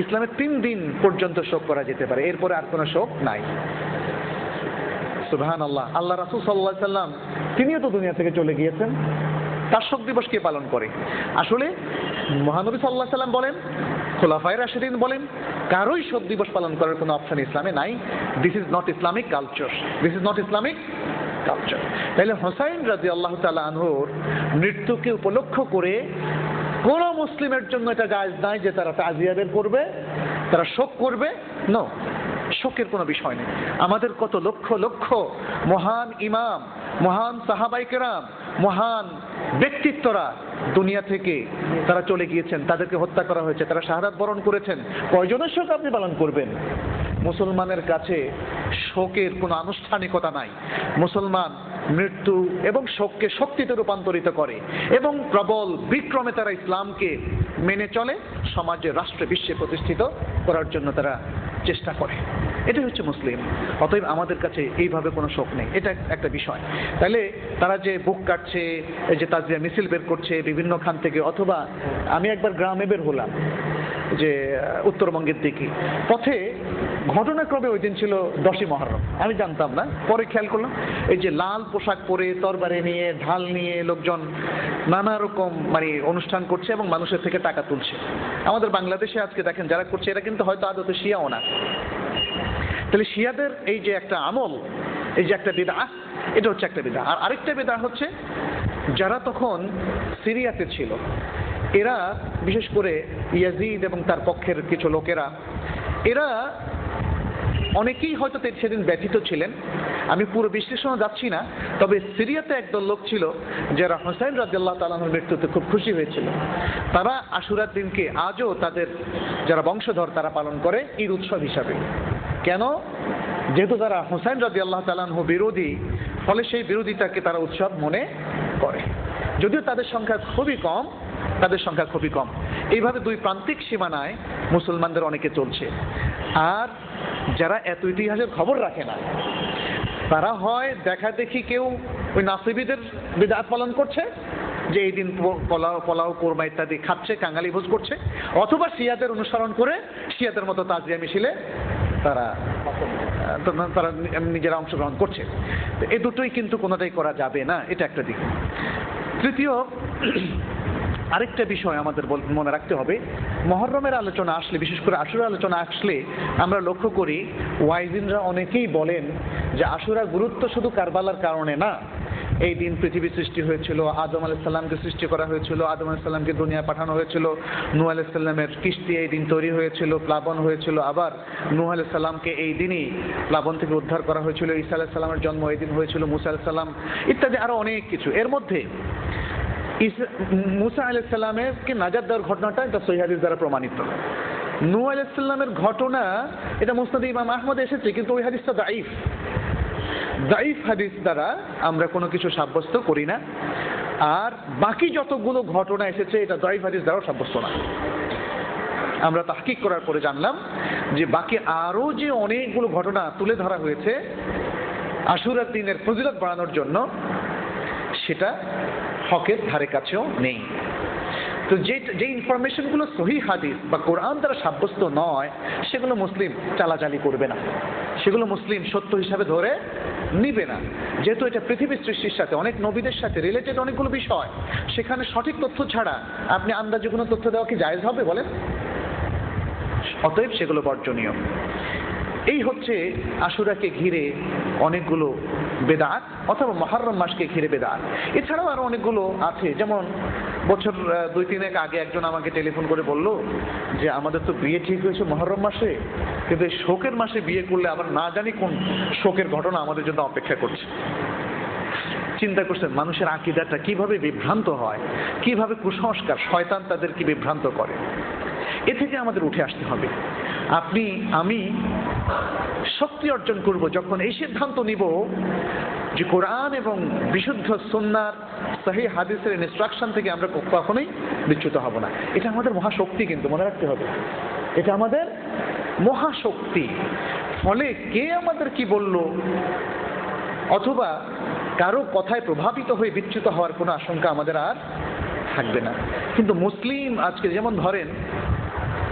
S2: ইসলামের 3 দিন পর্যন্ত শোক করা যেতে পারে, এরপরে আর কোনো শোক নাই। সুবহানাল্লাহ। আল্লাহ রাসূল সাল্লাল্লাহু আলাইহি সাল্লাম তিনিও তো দুনিয়া থেকে চলে গিয়েছেন, তার শোক দিবস কে পালন করে? আসলে মহানবী সাল্লাল্লাহু আলাইহি সাল্লাম বলেন, খোলাফায়ে রাশিদিন বলেন, কারোই শোক দিবস পালন করার কোনো অপশন ইসলামে নাই। This is not Islamic culture, this is not Islamic culture. তাহলে হুসাইন রাদিয়াল্লাহু তাআলা আনহুর মৃত্যুকে উপলক্ষ করে কোন মুসলিমের জন্য এটা জায়েজ নাই যে তারা তাজিয়া বের করবে, তারা শোক করবে। নো, শোকের কোনো বিষয় নেই। আমাদের কত লক্ষ লক্ষ মহান ইমাম, মহান সাহাবায়ে কেরাম, মহান ব্যক্তিত্বরা দুনিয়া থেকে তারা চলে গিয়েছেন, তাদেরকে হত্যা করা হয়েছে, তারা শাহাদাত বরণ করেছেন। কয়জনের শোক আপনি পালন করবেন? মুসলমানের কাছে শোকের কোনো আনুষ্ঠানিকতা নাই। মুসলমান মৃত্যু এবং শোককে শক্তিতে রূপান্তরিত করে এবং প্রবল বিক্রমে তারা ইসলামকে মেনে চলে, সমাজে, রাষ্ট্রে, বিশ্বে প্রতিষ্ঠিত করার জন্য তারা চেষ্টা করে। এটাই হচ্ছে মুসলিম। অতএব আমাদের কাছে এইভাবে কোনো শোক নেই, এটা একটা বিষয়। তাহলে তারা যে বুক কাটছে, এই যে তাজিয়া মিছিল বের করছে বিভিন্ন খান থেকে, অথবা আমি একবার গ্রামে বের হলাম যে উত্তরবঙ্গের দিকে, পথে ঘটনাক্রমে ওই দিন ছিল 10ই মহররম, আমি জানতাম না, পরে খেয়াল করলাম এই যে লাল পোশাক পরে, তরবারি নিয়ে, ঢাল নিয়ে লোকজন নানা রকম মানে অনুষ্ঠান করছে এবং মানুষের থেকে টাকা তুলছে। আমাদের বাংলাদেশে আজকে দেখেন যারা করছে এরা কিন্তু হয়তো আদতে শিয়াও না। তাহলে শিয়াদের এই যে একটা আমল, এই যে একটা বিদআহ, এটা হচ্ছে একটা বিদআহ। আর আরেকটা বিদআহ হচ্ছে যারা তখন সিরিয়াতে ছিল, এরা বিশেষ করে ইয়াজিদ এবং তার পক্ষের কিছু লোকেরা, এরা অনেকেই হয়তো সেদিন ব্যথিত ছিলেন, আমি পুরো বিশ্লেষণে যাচ্ছি না, তবে সিরিয়াতে একদল লোক ছিল যারা হুসাইন রাদিয়াল্লাহু তাআলা আনহুর মৃত্যুতে খুব খুশি হয়েছিল। তারা আশুরার দিনকে আজও তাদের যারা বংশধর তারা পালন করে ঈদ উৎসব হিসাবে। কেন? যেহেতু তারা হুসাইন রাদিয়াল্লাহু তাআলা আনহু বিরোধী, ফলে সেই বিরোধিতাকে তারা উৎসব মনে করে, যদিও তাদের সংখ্যা খুবই কম। এইভাবে দুই প্রান্তিক সীমানায় মুসলমানদের অনেকে চলছে। আর যারা এত ইতিহাসের খবর রাখে না, তারা হয় দেখা দেখি কেউ ওই নাসিবীদের বিদআত পালন করছে যে এই দিন পোলাও কোরমা ইত্যাদি খাচ্ছে, কাঙালি ভোজ করছে, অথবা শিয়াদের অনুসরণ করে শিয়াদের মতো তাজিয়া মিছিলে তারা নিজেরা অংশগ্রহণ করছে। এই দুটোই কিন্তু কোনোটাই করা যাবে না, এটা একটা দিক। তৃতীয় আরেকটা বিষয় আমাদের মনে রাখতে হবে, মহররমের আলোচনা আসলে, বিশেষ করে আশুরার আলোচনা আসলে আমরা লক্ষ্য করি ওয়াইজিনরা অনেকেই বলেন যে আশুরার গুরুত্ব শুধু কারবালার কারণে না। এই দিন পৃথিবী সৃষ্টি হয়েছিল, আদম আলাইহিস সালামকে সৃষ্টি করা হয়েছিল, আদম আলাইহিস সালামকে দুনিয়ায় পাঠানো হয়েছিল, নূহ আলাইহিস সালামের কিস্তি এই দিন তৈরি হয়েছিল, প্লাবন হয়েছিল, আবার নূহ আলাইহিস সালামকে এই দিনই প্লাবন থেকে উদ্ধার করা হয়েছিল, ঈসা আলাইহিস সালামের জন্ম এই দিন হয়েছিল, মুসা আলাইহিস সালাম ইত্যাদি আরো অনেক কিছু। এর মধ্যে মুসা আলাইহিস সালামেরকে নাজাত দেওয়ার ঘটনাটা এটা সহিহ হাদিস দ্বারা প্রমাণিত। নূহ আলাইহিস সালামের ঘটনা এটা মুসনাদে ইমাম আহমদ এসেছে, কিন্তু ওই হাদিসটা দাঈফ হাদিস দ্বারা আমরা কোনো কিছু সাব্যস্ত করি না। আর বাকি যতগুলো ঘটনা এসেছে এটা দাঈফ হাদিস দ্বারাও সাব্যস্ত না। আমরা তাহকিক করার পরে জানলাম যে বাকি আরো যে অনেকগুলো ঘটনা তুলে ধরা হয়েছে আশুরার দিনের ফজিলত বাড়ানোর জন্য, সেটা হকের ধারে কাছেও নেই। তো যে ইনফরমেশনগুলো সহিহ হাদিস বা কোরআন দ্বারা সাব্যস্ত নয়, সেগুলো মুসলিম চালাচালি করবে না, সেগুলো মুসলিম সত্য হিসাবে ধরে নিবে না। যেহেতু এটা পৃথিবীর সৃষ্টির সাথে, অনেক নবীদের সাথে রিলেটেড অনেকগুলো বিষয়, সেখানে সঠিক তথ্য ছাড়া আপনি আন্দাজে কোনো তথ্য দেওয়া কি জায়েজ হবে বলেন? অতএব সেগুলো বর্জনীয়। এই হচ্ছে আশুরাকে ঘিরে অনেকগুলো বেদাত অথবা মুহররম মাসকে ঘিরে বেদাত। এছাড়াও আরো অনেকগুলো আছে, যেমন বছর 2-3 আগে একজন আমাকে টেলিফোন করে বলল যে আমাদের তো বিয়ে ঠিক হয়েছে মুহররম মাসে, কিন্তু এই শোকের মাসে বিয়ে করলে আবার না জানি কোন শোকের ঘটনা আমাদের জন্য অপেক্ষা করছে। চিন্তা করছেন মানুষের আকীদাটা কিভাবে বিভ্রান্ত হয়, কিভাবে কুসংস্কার শয়তান তাদেরকে বিভ্রান্ত করে। এ থেকে আমাদের উঠে আসতে হবে। আপনি আমি শক্তি অর্জন করব যখন এই সিদ্ধান্ত নিব যে কোরআন এবং বিশুদ্ধ সুন্নাহর সহিহ হাদিসের ইনস্ট্রাকশন থেকে আমরা কখনোই বিচ্যুত হব না। এটা আমাদের মহাশক্তি, কিন্তু মনে রাখতে হবে এটা আমাদের মহাশক্তি। ফলে কে আমাদের কি বলল অথবা কারো কথায় প্রভাবিত হয়ে বিচ্যুত হওয়ার কোনো আশঙ্কা আমাদের আর থাকবে না। কিন্তু মুসলিম আজকে যেমন ধরেন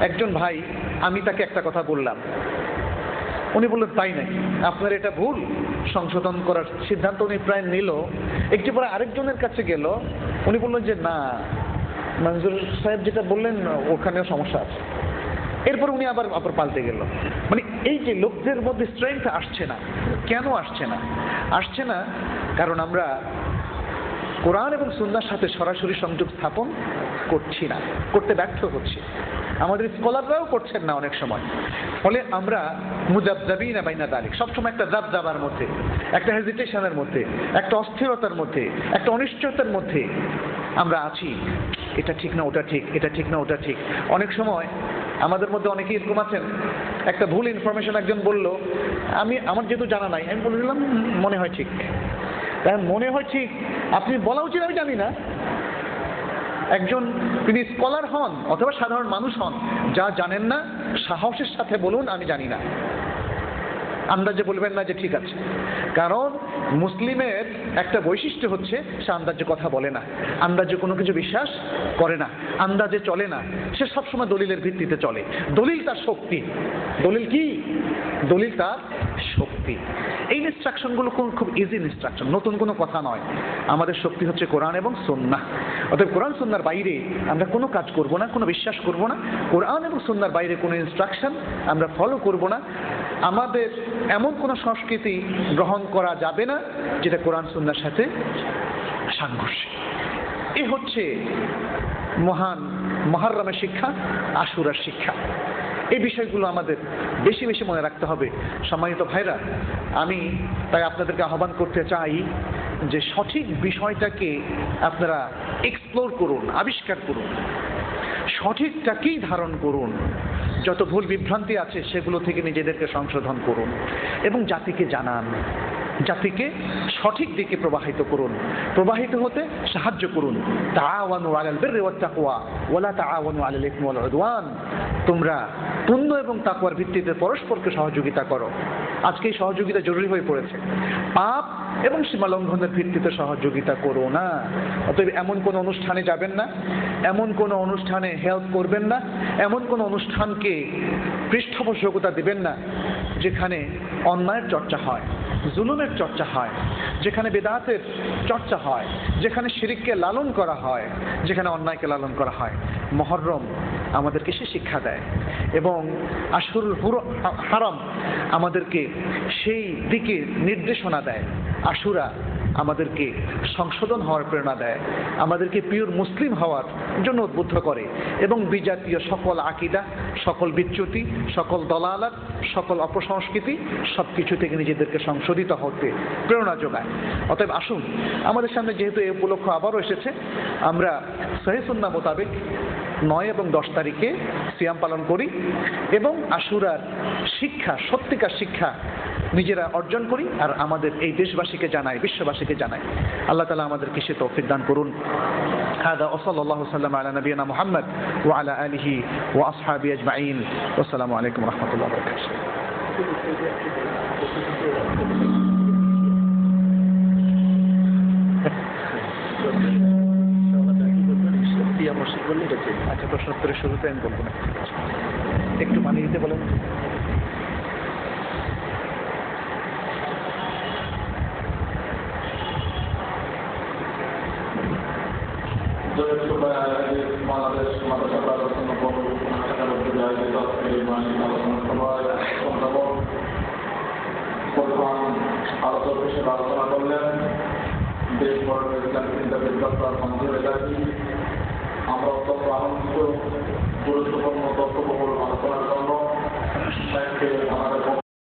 S2: একজন ভাই, আমি তাকে একটা কথা বললাম, উনি বললেন তাই নাকি, আপনার এটা ভুল, সংশোধন করার সিদ্ধান্ত উনি প্রায় নিল। একটু পরে আরেকজনের কাছে গেল, উনি বললেন যে না, মঞ্জুর সাহেব যেটা বললেন ওখানেও সমস্যা আছে। এরপর উনি আবার পাল্টে গেল। মানে এই যে লোকদের মধ্যে স্ট্রেংথ আসছে না, কেন আসছে না? আসছে না কারণ আমরা কোরআন এবং সুন্নাহর সাথে সরাসরি সংযোগ স্থাপন করছি না, করতে ব্যর্থ হচ্ছি। আমাদের স্কলাররাও করছেন না অনেক সময়। ফলে আমরা মুযাবযাবিনা বাইনা যালিক, সবসময় একটা যাবযাবার মধ্যে, একটা হেজিটেশনের মধ্যে, একটা অস্থিরতার মধ্যে, একটা অনিশ্চয়তার মধ্যে আমরা আছি। এটা ঠিক না ওটা ঠিক, এটা ঠিক না ওটা ঠিক। অনেক সময় আমাদের মধ্যে অনেকেই এরকম আছেন, একটা ভুল ইনফরমেশন একজন বলল, আমার যেহেতু জানা নাই, আমি বলে দিলাম মনে হয় ঠিক। মনে হয় ঠিক, আপনি বলা উচিত আমি জানি না। একজন তিনি স্কলার হন অথবা সাধারণ মানুষ হন, যা জানেন না সাহসের সাথে বলুন আমি জানি না, আন্দাজে বলবেন না যে ঠিক আছে। কারণ মুসলিমের একটা বৈশিষ্ট্য হচ্ছে সে আন্দাজে কথা বলে না, আন্দাজে কোনো কিছু বিশ্বাস করে না, আন্দাজে চলে না, সে সবসময় দলিলের ভিত্তিতে চলে। দলিল তার শক্তি। দলিল কি? দলিল তার শক্তি। এই ইনস্ট্রাকশনগুলো খুব ইজি ইনস্ট্রাকশন, নতুন কোনো কথা নয়। আমাদের শক্তি হচ্ছে কোরআন এবং সুন্নাহ। অতএব কোরআন সুন্নাহর বাইরে আমরা কোনো কাজ করব না, কোনো বিশ্বাস করব না। কোরআন এবং সুন্নাহর বাইরে কোনো ইনস্ট্রাকশন আমরা ফলো করব না। আমাদের এমন কোনো সংস্কৃতি গ্রহণ করা যাবে না যেটা কোরআন সুন্নাহর সাথে সাংঘর্ষিক। এ হচ্ছে মহান মুহররমের শিক্ষা, আশুরার শিক্ষা। এই বিষয়গুলো আমাদের বেশি বেশি মনে রাখতে হবে। সম্মানিত ভাইরা, আমি তাই আপনাদেরকে আহ্বান করতে চাই যে সঠিক বিষয়টাকে আপনারা এক্সপ্লোর করুন, আবিষ্কার করুন, সঠিকটাকেই ধারণ করুন। যত ভুল বিভ্রান্তি আছে সেগুলো থেকে নিজেদেরকে সংশোধন করুন এবং জাতিকে জানান, জাতিকে সঠিক দিকে প্রবাহিত করুন, প্রবাহিত হতে সাহায্য করুন। তাআওয়ানু আলাল বিররি ওয়াত তাকওয়া ওয়ালা তাআওয়ানু আলাল ইসমি ওয়াল উদওয়ান। তোমরা পুণ্য এবং তাকওয়ার ভিত্তিতে পরস্পরকে সহযোগিতা করো। আজকে এই সহযোগিতা জরুরি হয়ে পড়েছে। পাপ এবং সীমালঙ্ঘনের ভিত্তিতে সহযোগিতা করো না। অতএব এমন কোনো অনুষ্ঠানে যাবেন না, এমন কোনো অনুষ্ঠানে হেল্প করবেন না, এমন কোনো অনুষ্ঠানকে পৃষ্ঠপোষকতা দিবেন না যেখানে অন্যায়ের চর্চা হয়, জুলুমের চর্চা হয়, যেখানে বেদাতের চর্চা হয়, যেখানে শিরককে লালন করা হয়, যেখানে অন্যায়কে লালন করা হয়। মুহররম আমাদেরকে সে শিক্ষা দেয় এবং আশহুরুল হারাম আমাদেরকে সেই দিকে নির্দেশনা দেয়। আশুরা আমাদেরকে সংশোধন হওয়ার প্রেরণা দেয়, আমাদেরকে পিওর মুসলিম হওয়ার জন্য উদ্বুদ্ধ করে এবং বিজাতীয় সকল আকীদা, সকল বিচ্যুতি, সকল দলালাত, সকল অপসংস্কৃতি সব কিছু থেকে নিজেদেরকে সংশোধিত হতে প্রেরণা যোগায়। অতএব আসুন, আমাদের সামনে যেহেতু এই উপলক্ষ আবারও এসেছে, আমরা সহিহ সুন্নাহ মোতাবেক 9 এবং 10 তারিখে সিয়াম পালন করি এবং আশুরার শিক্ষা, সত্যিকার শিক্ষা নিজেরা অর্জন করি আর আমাদের এই দেশবাসীকে জানাই, বিশ্ববাসীকে জানাই। আল্লাহ তাআলা আমাদেরকে সে তৌফিক দান করুন। হাদা ওয়া সাল্লাল্লাহু সাল্লাম আলা নবিয়িনা মুহাম্মদ ওয়া আলা আলিহি ওয়া আসহাবিহি আজমাইন। আসসালামু আলাইকুম ওয়া রাহমাতুল্লাহি ওয়া বারাকাতুহু। আচ্ছা, প্রশ্নোত্তরের শুরুতে আমি বলবো না, একটু পানি দিতে বলেন।
S1: বাংলাদেশ মাদ্রাসা
S3: আলোচক হিসেবে আলোচনা করলেন দেশ বরণের ইসলাম চিন্তাবিদ ডক্টর মঞ্জুর এলাহি। আমরা অত্যন্ত আনন্দিত, গুরুত্বপূর্ণ বক্তব্য